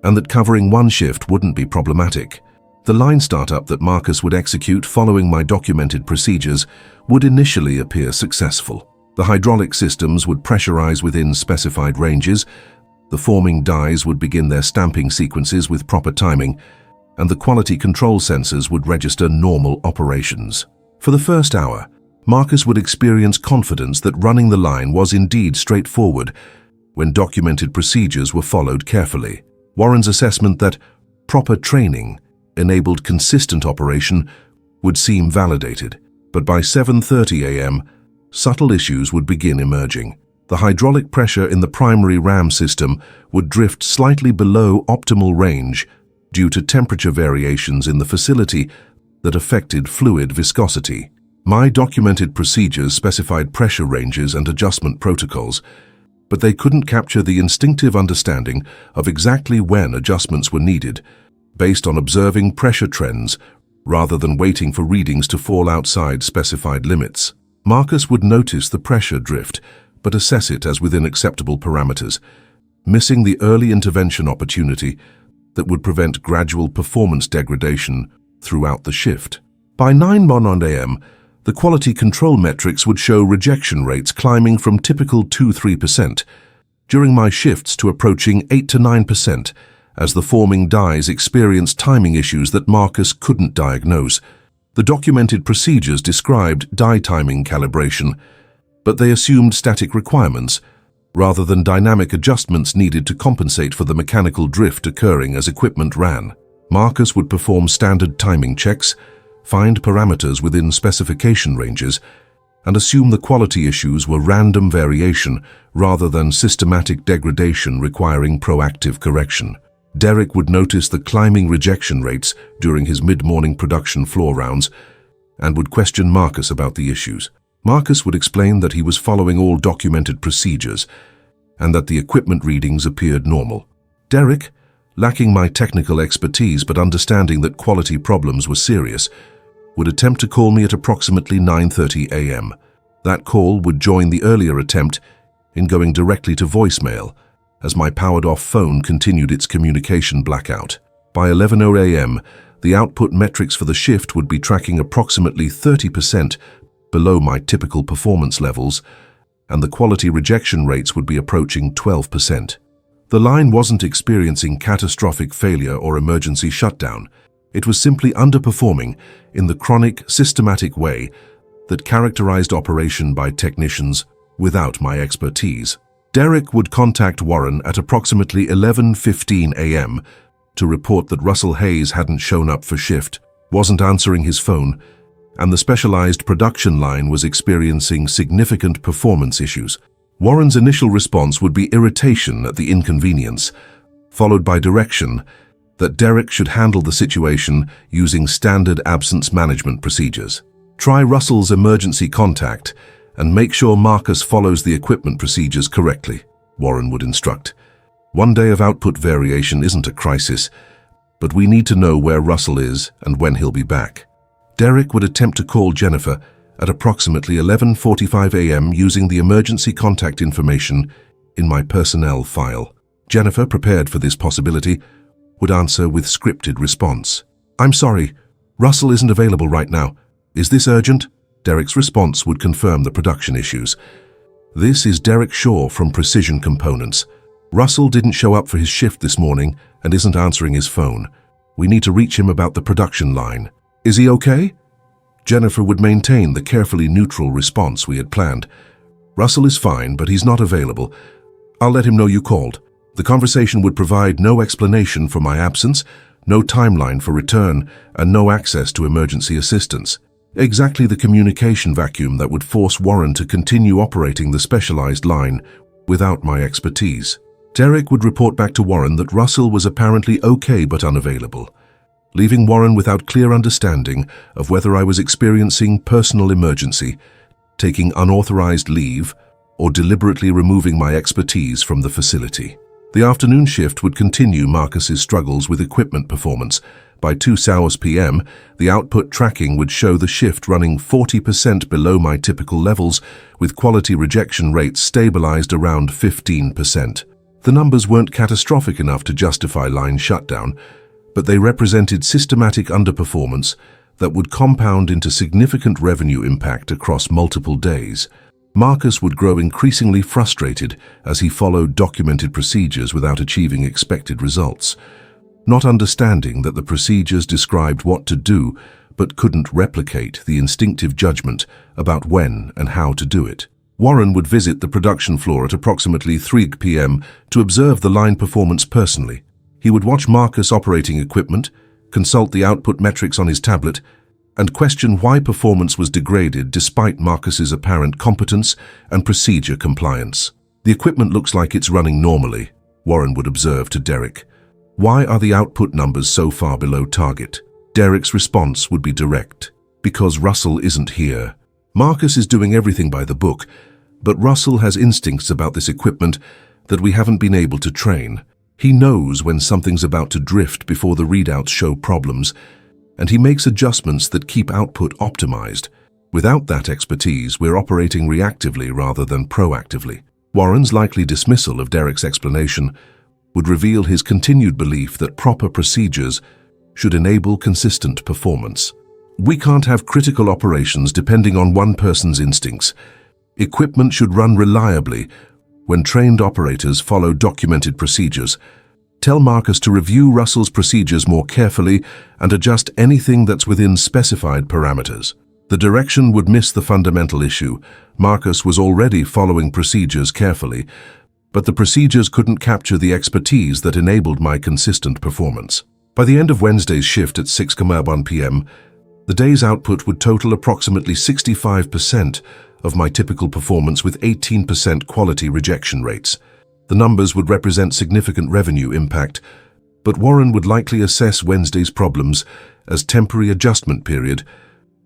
and that covering one shift wouldn't be problematic. The line startup that Marcus would execute following my documented procedures would initially appear successful. The hydraulic systems would pressurize within specified ranges, the forming dies would begin their stamping sequences with proper timing, and the quality control sensors would register normal operations. For the first hour, Marcus would experience confidence that running the line was indeed straightforward when documented procedures were followed carefully. Warren's assessment that proper training enabled consistent operation would seem validated, but by 7:30 a.m., subtle issues would begin emerging. The hydraulic pressure in the primary ram system would drift slightly below optimal range due to temperature variations in the facility that affected fluid viscosity. My documented procedures specified pressure ranges and adjustment protocols, but they couldn't capture the instinctive understanding of exactly when adjustments were needed, based on observing pressure trends rather than waiting for readings to fall outside specified limits. Marcus would notice the pressure drift, but assess it as within acceptable parameters, missing the early intervention opportunity that would prevent gradual performance degradation throughout the shift. By 9:00 a.m., the quality control metrics would show rejection rates climbing from typical 2–3% during my shifts to approaching 8 to 9% as the forming dies experienced timing issues that Marcus couldn't diagnose. The documented procedures described die timing calibration, but they assumed static requirements rather than dynamic adjustments needed to compensate for the mechanical drift occurring as equipment ran. Marcus would perform standard timing checks, find parameters within specification ranges, and assume the quality issues were random variation rather than systematic degradation requiring proactive correction. Derek would notice the climbing rejection rates during his mid-morning production floor rounds and would question Marcus about the issues. Marcus would explain that he was following all documented procedures and that the equipment readings appeared normal. Derek, lacking my technical expertise but understanding that quality problems were serious, would attempt to call me at approximately 9:30 a.m. That call would join the earlier attempt in going directly to voicemail as my powered-off phone continued its communication blackout. By 11:00 a.m., the output metrics for the shift would be tracking approximately 30% below my typical performance levels, and the quality rejection rates would be approaching 12%. The line wasn't experiencing catastrophic failure or emergency shutdown. It was simply underperforming in the chronic, systematic way that characterized operation by technicians without my expertise. Derek would contact Warren at approximately 11:15 a.m. to report that Russell Hayes hadn't shown up for shift, wasn't answering his phone, and the specialized production line was experiencing significant performance issues. Warren's initial response would be irritation at the inconvenience, followed by direction that Derek should handle the situation using standard absence management procedures. Try Russell's emergency contact and make sure Marcus follows the equipment procedures correctly, Warren would instruct. One day of output variation isn't a crisis, but we need to know where Russell is and when he'll be back. Derek would attempt to call Jennifer at approximately 11:45 a.m. using the emergency contact information in my personnel file. Jennifer, prepared for this possibility, would answer with scripted response. "I'm sorry, Russell isn't available right now. Is this urgent?" Derek's response would confirm the production issues. "This is Derek Shaw from Precision Components. Russell didn't show up for his shift this morning and isn't answering his phone. We need to reach him about the production line. Is he okay?" Jennifer would maintain the carefully neutral response we had planned. "Russell is fine, but he's not available. I'll let him know you called." The conversation would provide no explanation for my absence, no timeline for return, and no access to emergency assistance. Exactly the communication vacuum that would force Warren to continue operating the specialized line without my expertise. Derek would report back to Warren that Russell was apparently okay but unavailable, leaving Warren without clear understanding of whether I was experiencing personal emergency, taking unauthorized leave, or deliberately removing my expertise from the facility. The afternoon shift would continue Marcus's struggles with equipment performance. By 2 hours p.m., the output tracking would show the shift running 40% below my typical levels, with quality rejection rates stabilized around 15%. The numbers weren't catastrophic enough to justify line shutdown, but they represented systematic underperformance that would compound into significant revenue impact across multiple days. Marcus would grow increasingly frustrated as he followed documented procedures without achieving expected results, not understanding that the procedures described what to do but couldn't replicate the instinctive judgment about when and how to do it. Warren would visit the production floor at approximately 3 p.m. to observe the line performance personally. He would watch Marcus operating equipment, consult the output metrics on his tablet, and question why performance was degraded despite Marcus's apparent competence and procedure compliance. "The equipment looks like it's running normally," Warren would observe to Derek. "Why are the output numbers so far below target?" Derek's response would be direct. "Because Russell isn't here. Marcus is doing everything by the book, but Russell has instincts about this equipment that we haven't been able to train. He knows when something's about to drift before the readouts show problems, and he makes adjustments that keep output optimized. Without that expertise, we're operating reactively rather than proactively." Warren's likely dismissal of Derek's explanation would reveal his continued belief that proper procedures should enable consistent performance. "We can't have critical operations depending on one person's instincts. Equipment should run reliably when trained operators follow documented procedures. Tell Marcus to review Russell's procedures more carefully and adjust anything that's within specified parameters." The direction would miss the fundamental issue. Marcus was already following procedures carefully, but the procedures couldn't capture the expertise that enabled my consistent performance. By the end of Wednesday's shift at 6:01 p.m., the day's output would total approximately 65% of my typical performance with 18% quality rejection rates. The numbers would represent significant revenue impact, but Warren would likely assess Wednesday's problems as temporary adjustment period,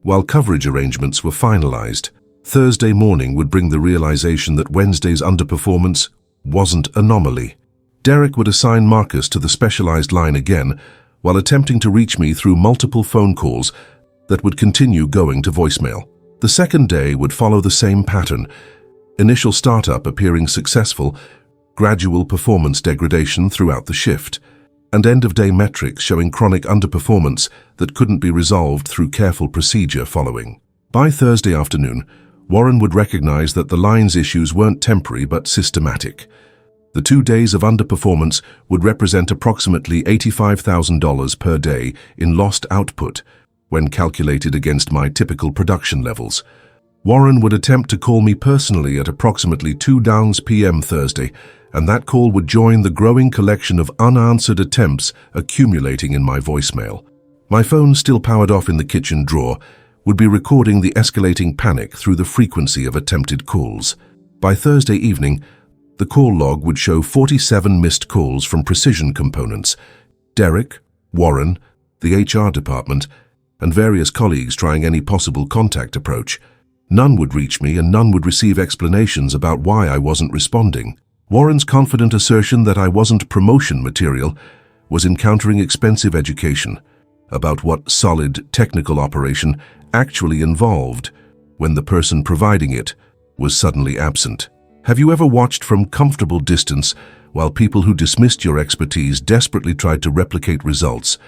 while coverage arrangements were finalized. Thursday morning would bring the realization that Wednesday's underperformance wasn't anomaly. Derek would assign Marcus to the specialized line again, while attempting to reach me through multiple phone calls that would continue going to voicemail. The second day would follow the same pattern: initial startup appearing successful, gradual performance degradation throughout the shift, and end-of-day metrics showing chronic underperformance that couldn't be resolved through careful procedure following. By Thursday afternoon, Warren would recognize that the line's issues weren't temporary but systematic. The 2 days of underperformance would represent approximately $85,000 per day in lost output when calculated against my typical production levels. Warren would attempt to call me personally at approximately 2 p.m. Thursday, and that call would join the growing collection of unanswered attempts accumulating in my voicemail. My phone, still powered off in the kitchen drawer, would be recording the escalating panic through the frequency of attempted calls. By Thursday evening, the call log would show 47 missed calls from Precision Components, Derek, Warren, the HR department, and various colleagues trying any possible contact approach. None would reach me and none would receive explanations about why I wasn't responding. Warren's confident assertion that I wasn't promotion material was encountering expensive education about what solid technical operation actually involved when the person providing it was suddenly absent. Have you ever watched from comfortable distance while people who dismissed your expertise desperately tried to replicate results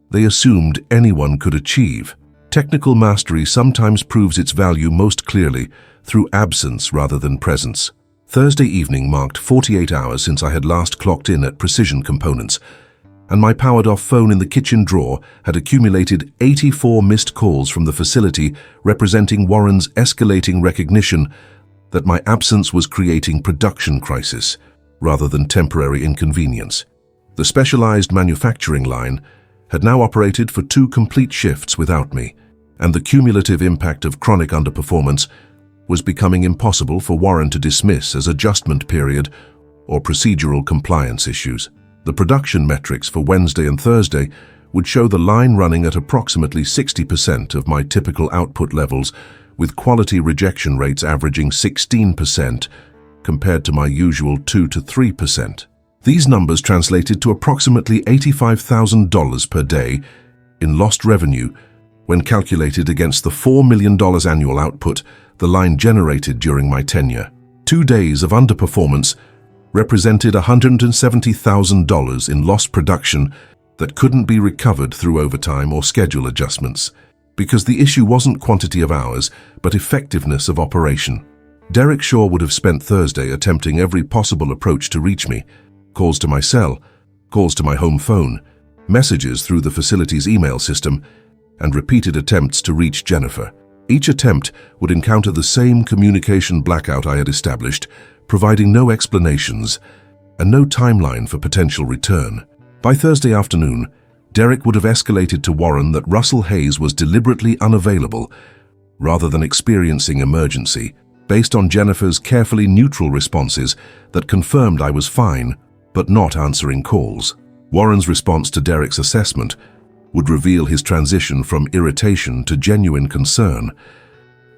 they assumed anyone could achieve? Technical mastery sometimes proves its value most clearly through absence rather than presence. Thursday evening marked 48 hours since I had last clocked in at Precision Components, and my powered-off phone in the kitchen drawer had accumulated 84 missed calls from the facility, representing Warren's escalating recognition that my absence was creating production crisis rather than temporary inconvenience. The specialized manufacturing line had now operated for 2 complete shifts without me, and the cumulative impact of chronic underperformance was becoming impossible for Warren to dismiss as adjustment period or procedural compliance issues. The production metrics for Wednesday and Thursday would show the line running at approximately 60% of my typical output levels, with quality rejection rates averaging 16% compared to my usual 2 to 3%. These numbers translated to approximately $85,000 per day in lost revenue when calculated against the $4 million annual output the line generated during my tenure. 2 days of underperformance represented $170,000 in lost production that couldn't be recovered through overtime or schedule adjustments, because the issue wasn't quantity of hours, but effectiveness of operation. Derek Shaw would have spent Thursday attempting every possible approach to reach me: calls to my cell, calls to my home phone, messages through the facility's email system, and repeated attempts to reach Jennifer. Each attempt would encounter the same communication blackout I had established, providing no explanations and no timeline for potential return. By Thursday afternoon, Derek would have escalated to Warren that Russell Hayes was deliberately unavailable rather than experiencing emergency, based on Jennifer's carefully neutral responses that confirmed I was fine but not answering calls. Warren's response to Derek's assessment would reveal his transition from irritation to genuine concern.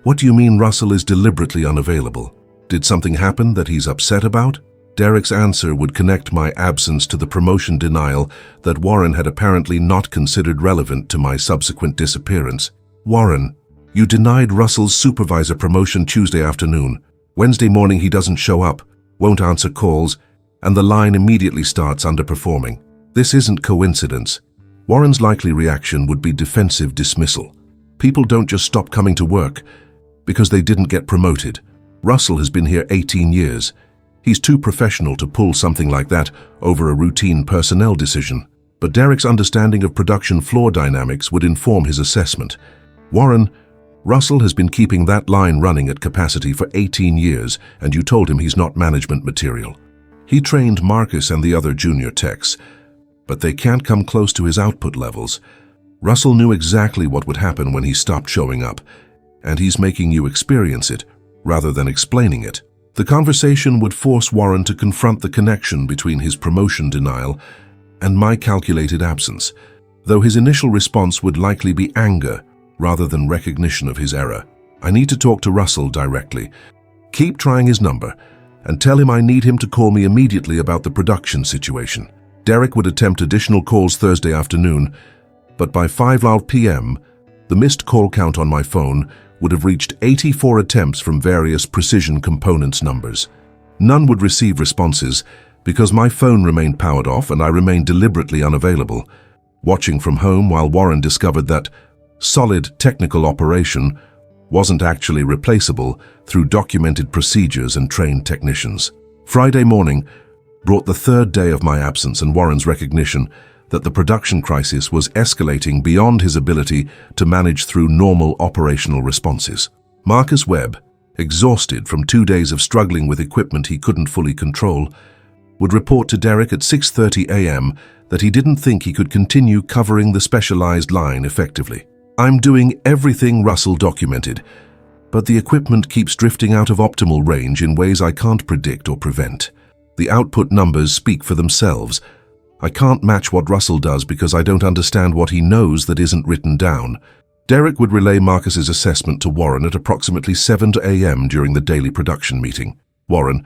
"What do you mean Russell is deliberately unavailable? Did something happen that he's upset about?" Derek's answer would connect my absence to the promotion denial that Warren had apparently not considered relevant to my subsequent disappearance. "Warren, you denied Russell's supervisor promotion Tuesday afternoon. Wednesday morning he doesn't show up, won't answer calls, and the line immediately starts underperforming. This isn't coincidence." Warren's likely reaction would be defensive dismissal. People don't just stop coming to work because they didn't get promoted. Russell has been here 18 years. He's too professional to pull something like that over a routine personnel decision. But Derek's understanding of production floor dynamics would inform his assessment. "Warren, Russell has been keeping that line running at capacity for 18 years, and you told him he's not management material. He trained Marcus and the other junior techs, but they can't come close to his output levels. Russell knew exactly what would happen when he stopped showing up, and he's making you experience it rather than explaining it." The conversation would force Warren to confront the connection between his promotion denial and my calculated absence, though his initial response would likely be anger rather than recognition of his error. "I need to talk to Russell directly. Keep trying his number and tell him I need him to call me immediately about the production situation." Derek would attempt additional calls Thursday afternoon, but by 5 p.m., the missed call count on my phone would have reached 84 attempts from various Precision Components numbers. None would receive responses because my phone remained powered off and I remained deliberately unavailable, watching from home while Warren discovered that solid technical operation wasn't actually replaceable through documented procedures and trained technicians. Friday morning brought the 3rd day of my absence and Warren's recognition that the production crisis was escalating beyond his ability to manage through normal operational responses. Marcus Webb, exhausted from 2 days of struggling with equipment he couldn't fully control, would report to Derek at 6:30 a.m. that he didn't think he could continue covering the specialized line effectively. "I'm doing everything Russell documented, but the equipment keeps drifting out of optimal range in ways I can't predict or prevent. The output numbers speak for themselves. I can't match what Russell does because I don't understand what he knows that isn't written down." Derek would relay Marcus's assessment to Warren at approximately 7 a.m. during the daily production meeting. "Warren,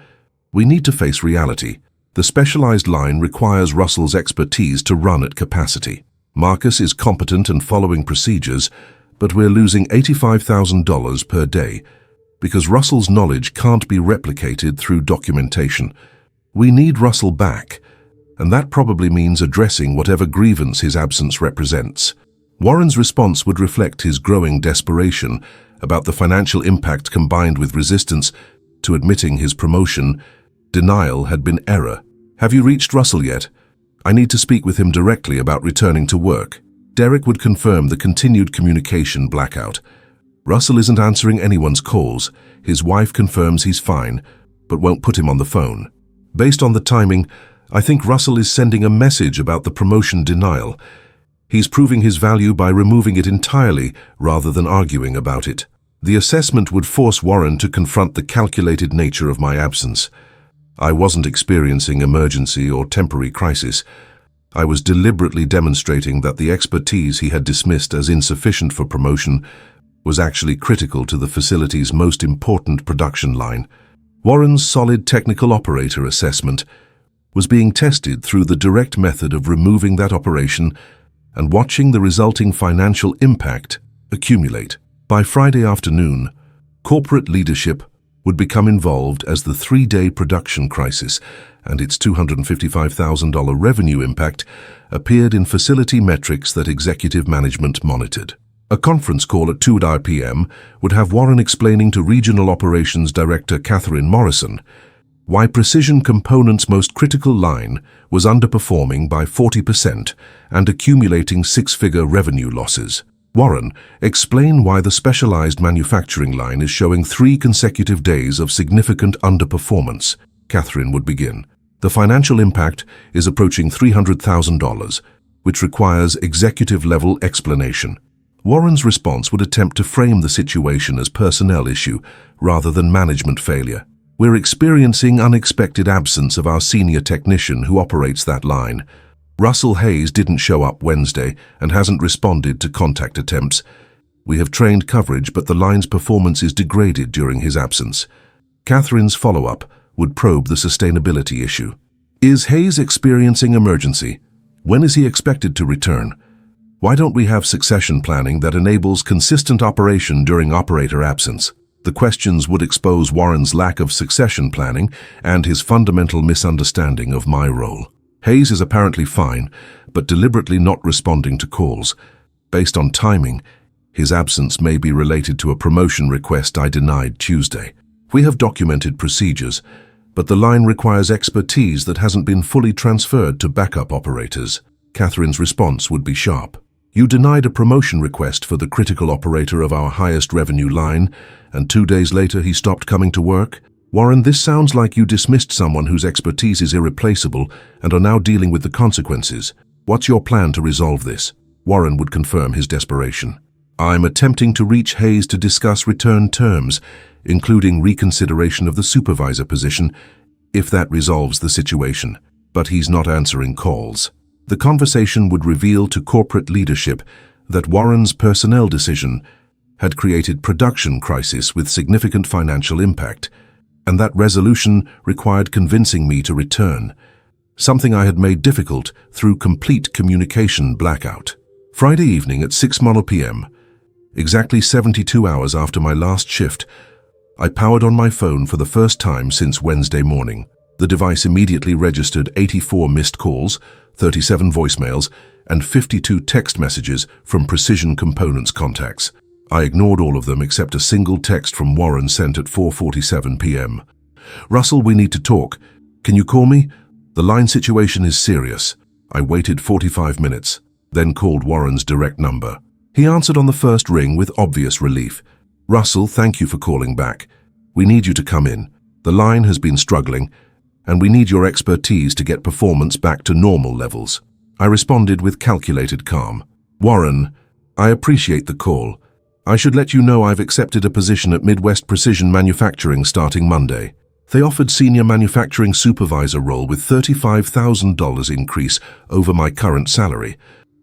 we need to face reality. The specialized line requires Russell's expertise to run at capacity. Marcus is competent and following procedures, but we're losing $85,000 per day because Russell's knowledge can't be replicated through documentation. We need Russell back, and that probably means addressing whatever grievance his absence represents. Warren's response would reflect his growing desperation about the financial impact combined with resistance to admitting his promotion. Denial had been error. Have you reached Russell yet? I need to speak with him directly about returning to work. Derek would confirm the continued communication blackout. Russell isn't answering anyone's calls. His wife confirms he's fine, but won't put him on the phone. Based on the timing, I think Russell is sending a message about the promotion denial. He's proving his value by removing it entirely rather than arguing about it. The assessment would force Warren to confront the calculated nature of my absence. I wasn't experiencing emergency or temporary crisis. I was deliberately demonstrating that the expertise he had dismissed as insufficient for promotion was actually critical to the facility's most important production line. Warren's solid technical operator assessment was being tested through the direct method of removing that operation and watching the resulting financial impact accumulate. By Friday afternoon, corporate leadership would become involved as the three-day production crisis and its $255,000 revenue impact appeared in facility metrics that executive management monitored. A conference call at 2 p.m. would have Warren explaining to Regional Operations Director Catherine Morrison why Precision Components' most critical line was underperforming by 40% and accumulating six-figure revenue losses. Warren, explain why the specialized manufacturing line is showing 3 consecutive days of significant underperformance. Catherine would begin. The financial impact is approaching $300,000, which requires executive-level explanation. Warren's response would attempt to frame the situation as personnel issue rather than management failure. We're experiencing unexpected absence of our senior technician who operates that line. Russell Hayes didn't show up Wednesday and hasn't responded to contact attempts. We have trained coverage, but the line's performance is degraded during his absence. Catherine's follow-up would probe the sustainability issue. Is Hayes experiencing emergency? When is he expected to return? Why don't we have succession planning that enables consistent operation during operator absence? The questions would expose Warren's lack of succession planning and his fundamental misunderstanding of my role. Hayes is apparently fine, but deliberately not responding to calls. Based on timing, his absence may be related to a promotion request I denied Tuesday. We have documented procedures, but the line requires expertise that hasn't been fully transferred to backup operators. Catherine's response would be sharp. You denied a promotion request for the critical operator of our highest revenue line, and 2 days later he stopped coming to work? Warren, this sounds like you dismissed someone whose expertise is irreplaceable and are now dealing with the consequences. What's your plan to resolve this? Warren would confirm his desperation. I'm attempting to reach Hayes to discuss return terms, including reconsideration of the supervisor position, if that resolves the situation. But he's not answering calls. The conversation would reveal to corporate leadership that Warren's personnel decision had created production crisis with significant financial impact, and that resolution required convincing me to return, something I had made difficult through complete communication blackout. Friday evening at 6 p.m., exactly 72 hours after my last shift, I powered on my phone for the first time since Wednesday morning. The device immediately registered 84 missed calls, 37 voicemails, and 52 text messages from Precision Components contacts. I ignored all of them except a single text from Warren sent at 4:47 p.m. Russell, we need to talk. Can you call me? The line situation is serious. I waited 45 minutes, then called Warren's direct number. He answered on the first ring with obvious relief. Russell, thank you for calling back. We need you to come in. The line has been struggling, and we need your expertise to get performance back to normal levels. I responded with calculated calm. Warren, I appreciate the call. I should let you know I've accepted a position at Midwest Precision Manufacturing starting Monday. They offered senior manufacturing supervisor role with $35,000 increase over my current salary,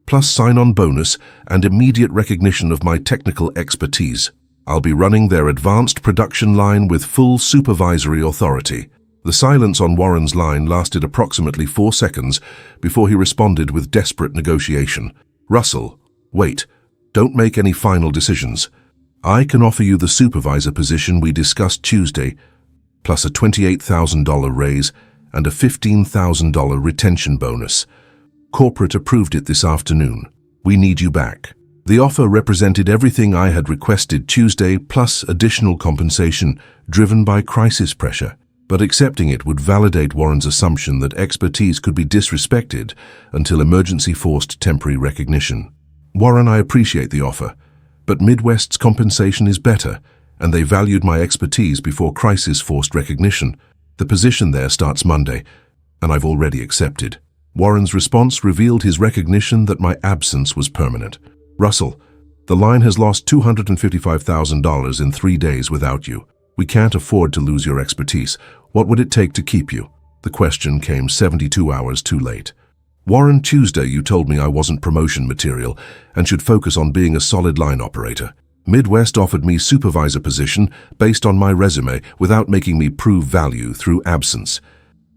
plus sign-on bonus and immediate recognition of my technical expertise. I'll be running their advanced production line with full supervisory authority. The silence on Warren's line lasted approximately 4 seconds before he responded with desperate negotiation. Russell, wait. Don't make any final decisions. I can offer you the supervisor position we discussed Tuesday, plus a $28,000 raise and a $15,000 retention bonus. Corporate approved it this afternoon. We need you back. The offer represented everything I had requested Tuesday, plus additional compensation driven by crisis pressure. But accepting it would validate Warren's assumption that expertise could be disrespected until emergency forced temporary recognition. Warren, I appreciate the offer, but Midwest's compensation is better, and they valued my expertise before crisis forced recognition. The position there starts Monday, and I've already accepted. Warren's response revealed his recognition that my absence was permanent. Russell, the line has lost $255,000 in 3 days without you. We can't afford to lose your expertise. What would it take to keep you? The question came 72 hours too late. Warren, Tuesday you told me I wasn't promotion material and should focus on being a solid line operator. Midwest offered me supervisor position based on my resume without making me prove value through absence.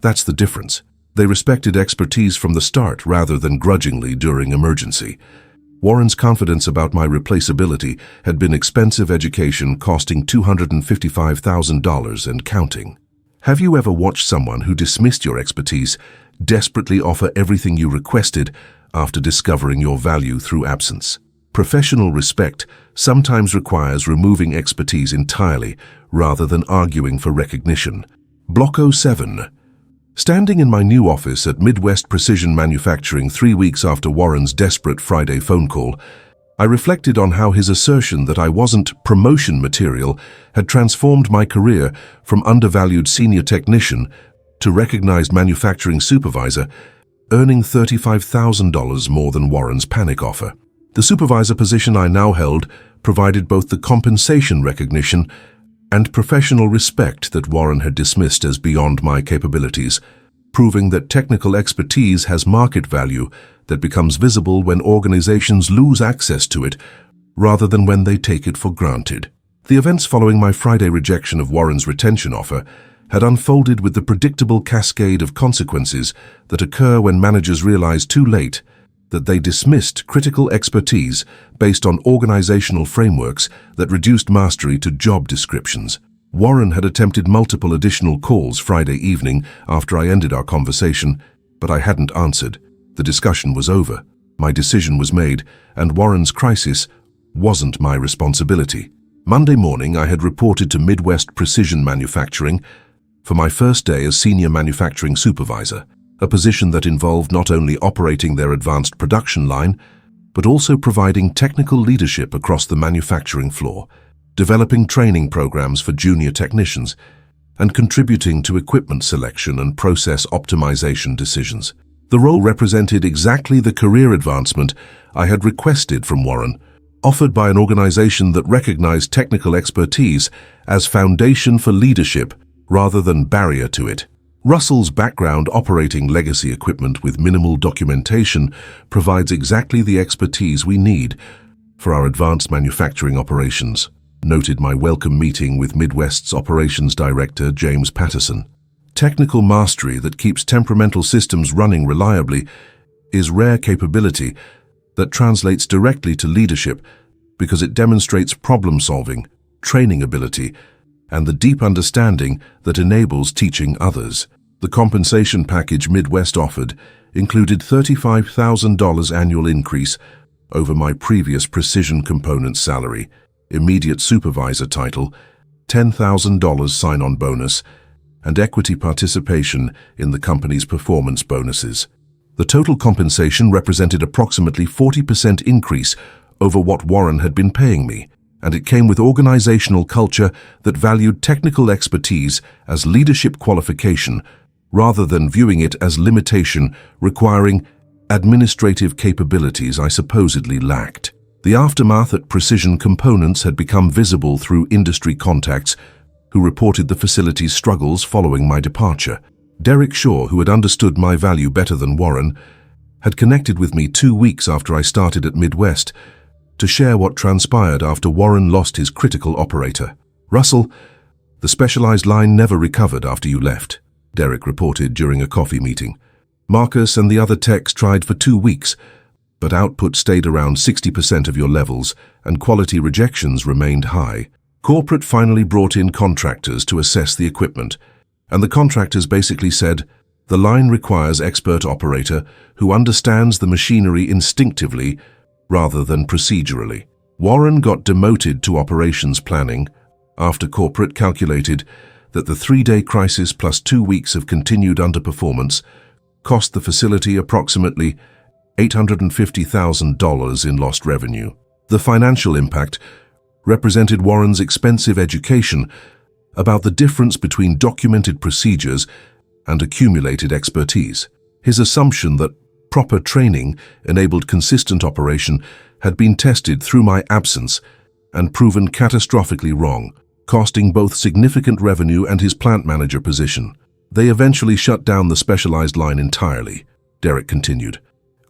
That's the difference. They respected expertise from the start rather than grudgingly during emergency. Warren's confidence about my replaceability had been expensive education costing $255,000 and counting. Have you ever watched someone who dismissed your expertise desperately offer everything you requested after discovering your value through absence? Professional respect sometimes requires removing expertise entirely rather than arguing for recognition. Block 07. Standing in my new office at Midwest Precision Manufacturing 3 weeks after Warren's desperate Friday phone call, I reflected on how his assertion that I wasn't promotion material had transformed my career from undervalued senior technician to recognized manufacturing supervisor, earning $35,000 more than Warren's panic offer. The supervisor position I now held provided both the compensation recognition and professional respect that Warren had dismissed as beyond my capabilities, proving that technical expertise has market value that becomes visible when organizations lose access to it rather than when they take it for granted. The events following my Friday rejection of Warren's retention offer had unfolded with the predictable cascade of consequences that occur when managers realize too late that they dismissed critical expertise based on organizational frameworks that reduced mastery to job descriptions. Warren had attempted multiple additional calls Friday evening after I ended our conversation, but I hadn't answered. The discussion was over. My decision was made, and Warren's crisis wasn't my responsibility. Monday morning, I had reported to Midwest Precision Manufacturing for my first day as senior manufacturing supervisor, a position that involved not only operating their advanced production line, but also providing technical leadership across the manufacturing floor, developing training programs for junior technicians, and contributing to equipment selection and process optimization decisions. The role represented exactly the career advancement I had requested from Warren, offered by an organization that recognized technical expertise as foundation for leadership rather than barrier to it. Russell's background operating legacy equipment with minimal documentation provides exactly the expertise we need for our advanced manufacturing operations, noted my welcome meeting with Midwest's Operations Director James Patterson. Technical mastery that keeps temperamental systems running reliably is rare capability that translates directly to leadership because it demonstrates problem-solving, training ability, and the deep understanding that enables teaching others. The compensation package Midwest offered included $35,000 annual increase over my previous precision components salary, immediate supervisor title, $10,000 sign-on bonus, and equity participation in the company's performance bonuses. The total compensation represented approximately 40% increase over what Warren had been paying me, and it came with organizational culture that valued technical expertise as leadership qualification rather than viewing it as limitation requiring administrative capabilities I supposedly lacked. The aftermath at Precision Components had become visible through industry contacts who reported the facility's struggles following my departure. Derek Shaw, who had understood my value better than Warren, had connected with me 2 weeks after I started at Midwest to share what transpired after Warren lost his critical operator. "Russell, the specialized line never recovered after you left," Derek reported during a coffee meeting. "Marcus and the other techs tried for 2 weeks, but output stayed around 60% of your levels and quality rejections remained high. Corporate finally brought in contractors to assess the equipment, and the contractors basically said, "The line requires expert operator who understands the machinery instinctively rather than procedurally." Warren got demoted to operations planning after corporate calculated that the 3-day crisis plus 2 weeks of continued underperformance cost the facility approximately $850,000 in lost revenue. The financial impact represented Warren's expensive education about the difference between documented procedures and accumulated expertise. His assumption that proper training enabled consistent operation had been tested through my absence and proven catastrophically wrong, costing both significant revenue and his plant manager position. They eventually shut down the specialized line entirely, Derek continued.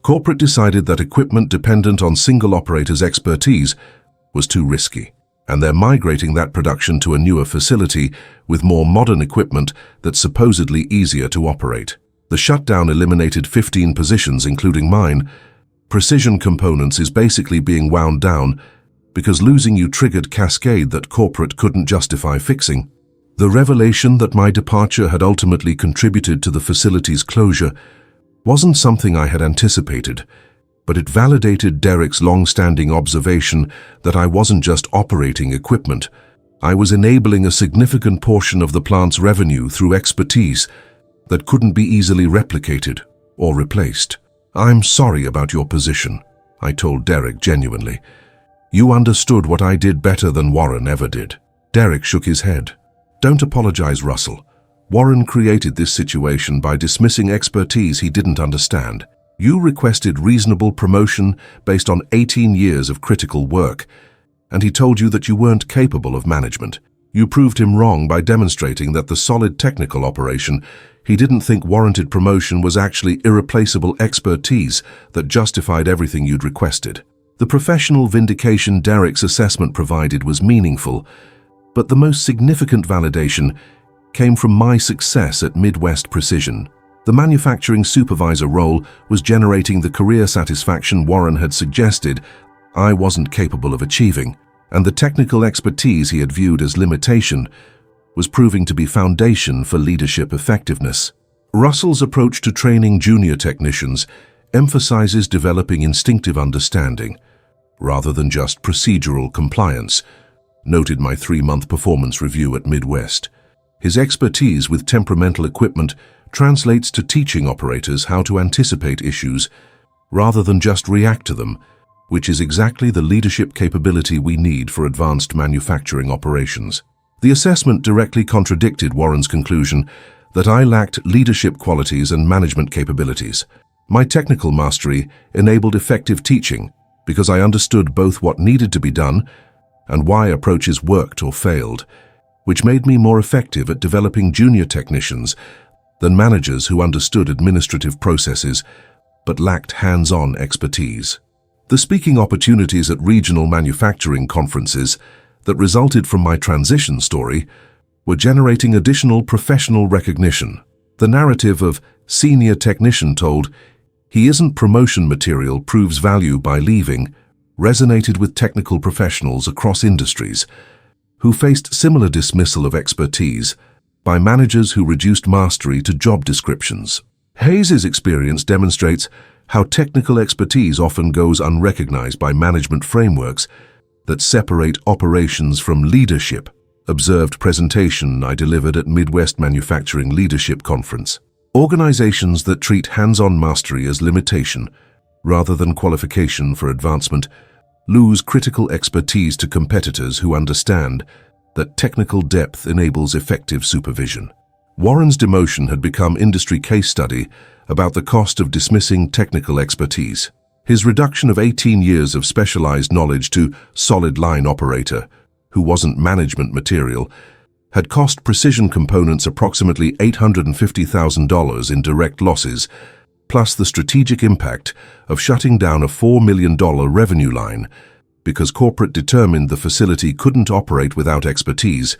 Corporate decided that equipment dependent on single operator's expertise was too risky, and they're migrating that production to a newer facility with more modern equipment that's supposedly easier to operate. The shutdown eliminated 15 positions, including mine. Precision Components is basically being wound down because losing you triggered cascade that corporate couldn't justify fixing. The revelation that my departure had ultimately contributed to the facility's closure wasn't something I had anticipated, but it validated Derek's long-standing observation that I wasn't just operating equipment. I was enabling a significant portion of the plant's revenue through expertise that couldn't be easily replicated or replaced. "I'm sorry about your position," I told Derek genuinely. "You understood what I did better than Warren ever did." Derek shook his head. "Don't apologize, Russell. Warren created this situation by dismissing expertise he didn't understand. You requested reasonable promotion based on 18 years of critical work, and he told you that you weren't capable of management. You proved him wrong by demonstrating that the solid technical operation he didn't think warranted promotion was actually irreplaceable expertise that justified everything you'd requested. The professional vindication Derek's assessment provided was meaningful, but the most significant validation came from my success at Midwest Precision. The manufacturing supervisor role was generating the career satisfaction Warren had suggested I wasn't capable of achieving, and the technical expertise he had viewed as limitation was proving to be foundation for leadership effectiveness. Russell's approach to training junior technicians emphasizes developing instinctive understanding rather than just procedural compliance, noted my 3-month performance review at Midwest. His expertise with temperamental equipment translates to teaching operators how to anticipate issues rather than just react to them, which is exactly the leadership capability we need for advanced manufacturing operations. The assessment directly contradicted Warren's conclusion that I lacked leadership qualities and management capabilities. My technical mastery enabled effective teaching because I understood both what needed to be done and why approaches worked or failed, which made me more effective at developing junior technicians than managers who understood administrative processes but lacked hands-on expertise. The speaking opportunities at regional manufacturing conferences that resulted from my transition story were generating additional professional recognition. The narrative of senior technician told he isn't promotion material proves value by leaving resonated with technical professionals across industries who faced similar dismissal of expertise by managers who reduced mastery to job descriptions. Hayes's experience demonstrates how technical expertise often goes unrecognized by management frameworks that separate operations from leadership. Observed presentation I delivered at Midwest Manufacturing Leadership Conference. Organizations that treat hands-on mastery as limitation rather than qualification for advancement lose critical expertise to competitors who understand that technical depth enables effective supervision. Warren's demotion had become industry case study about the cost of dismissing technical expertise. His reduction of 18 years of specialized knowledge to solid line operator, who wasn't management material, had cost Precision Components approximately $850,000 in direct losses, plus the strategic impact of shutting down a $4 million revenue line because corporate determined the facility couldn't operate without expertise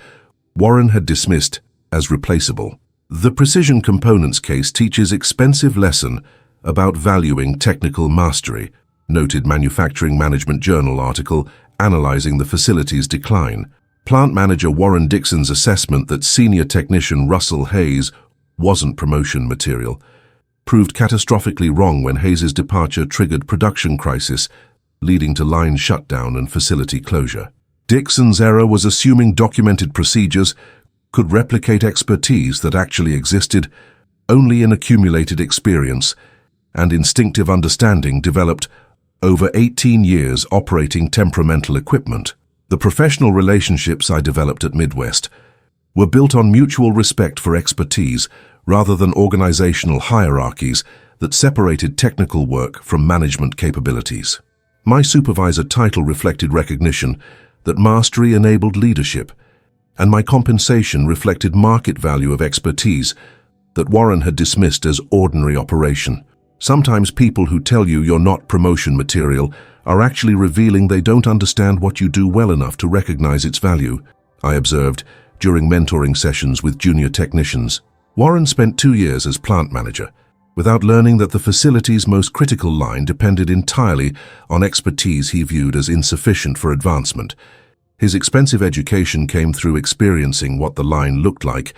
Warren had dismissed as replaceable. The Precision Components case teaches expensive lesson about valuing technical mastery noted Manufacturing Management Journal article analyzing the facility's decline. Plant manager Warren Dixon's assessment that senior technician Russell Hayes wasn't promotion material proved catastrophically wrong when Hayes' departure triggered production crisis, leading to line shutdown and facility closure. Dixon's error was assuming documented procedures could replicate expertise that actually existed only in accumulated experience and instinctive understanding developed over 18 years operating temperamental equipment. The professional relationships I developed at Midwest were built on mutual respect for expertise rather than organizational hierarchies that separated technical work from management capabilities. My supervisor title reflected recognition that mastery enabled leadership, and my compensation reflected market value of expertise that Warren had dismissed as ordinary operation. Sometimes people who tell you you're not promotion material are actually revealing they don't understand what you do well enough to recognize its value, I observed during mentoring sessions with junior technicians. Warren spent 2 years as plant manager without learning that the facility's most critical line depended entirely on expertise he viewed as insufficient for advancement. His expensive education came through experiencing what the line looked like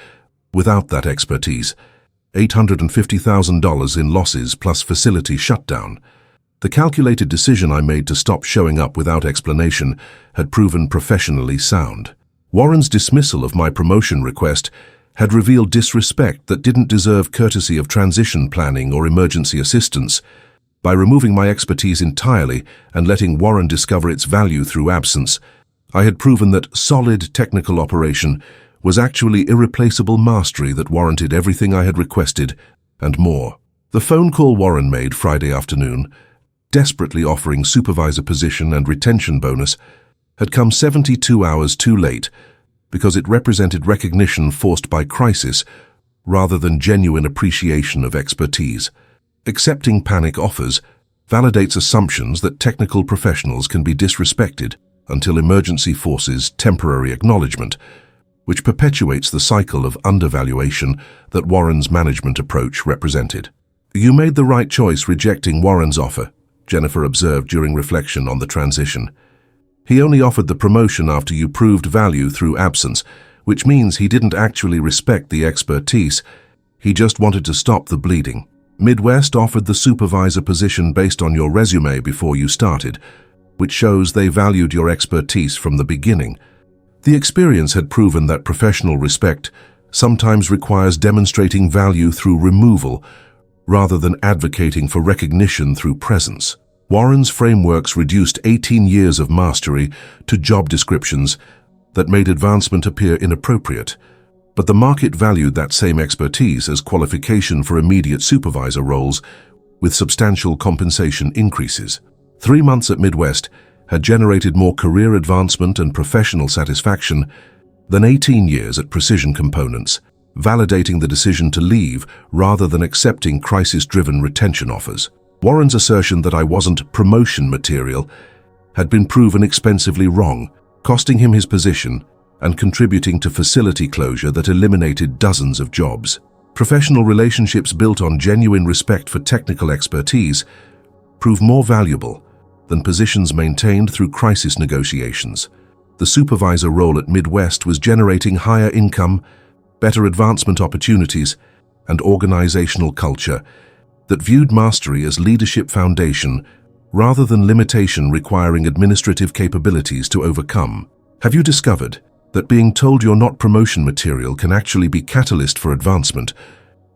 without that expertise. $850,000 in losses plus facility shutdown. The calculated decision I made to stop showing up without explanation had proven professionally sound. Warren's dismissal of my promotion request had revealed disrespect that didn't deserve courtesy of transition planning or emergency assistance. By removing my expertise entirely and letting Warren discover its value through absence, I had proven that solid technical operation was actually irreplaceable mastery that warranted everything I had requested and more. The phone call Warren made Friday afternoon, desperately offering supervisor position and retention bonus, had come 72 hours too late because it represented recognition forced by crisis rather than genuine appreciation of expertise. Accepting panic offers validates assumptions that technical professionals can be disrespected until emergency forces temporary acknowledgement, which perpetuates the cycle of undervaluation that Warren's management approach represented. You made the right choice rejecting Warren's offer, Jennifer observed during reflection on the transition. He only offered the promotion after you proved value through absence, which means he didn't actually respect the expertise. He just wanted to stop the bleeding. Midwest offered the supervisor position based on your resume before you started, which shows they valued your expertise from the beginning. The experience had proven that professional respect sometimes requires demonstrating value through removal rather than advocating for recognition through presence. Warren's frameworks reduced 18 years of mastery to job descriptions that made advancement appear inappropriate, but the market valued that same expertise as qualification for immediate supervisor roles with substantial compensation increases. 3 months at Midwest had generated more career advancement and professional satisfaction than 18 years at Precision Components, validating the decision to leave rather than accepting crisis-driven retention offers. Warren's assertion that I wasn't promotion material had been proven expensively wrong, costing him his position and contributing to facility closure that eliminated dozens of jobs. Professional relationships built on genuine respect for technical expertise prove more valuable than positions maintained through crisis negotiations. The supervisor role at Midwest was generating higher income, better advancement opportunities, and organizational culture that viewed mastery as leadership foundation rather than limitation requiring administrative capabilities to overcome. Have you discovered that being told you're not promotion material can actually be catalyst for advancement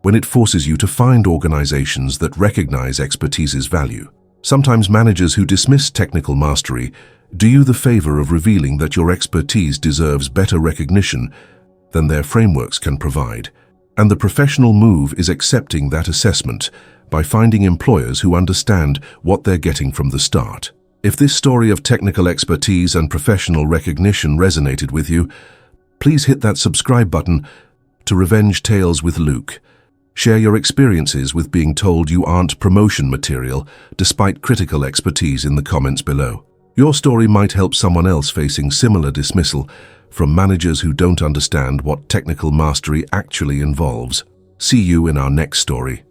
when it forces you to find organizations that recognize expertise's value? Sometimes managers who dismiss technical mastery do you the favor of revealing that your expertise deserves better recognition than their frameworks can provide. And the professional move is accepting that assessment by finding employers who understand what they're getting from the start. If this story of technical expertise and professional recognition resonated with you, please hit that subscribe button to Revenge Tales with Luke. Share your experiences with being told you aren't promotion material despite critical expertise in the comments below. Your story might help someone else facing similar dismissal from managers who don't understand what technical mastery actually involves. See you in our next story.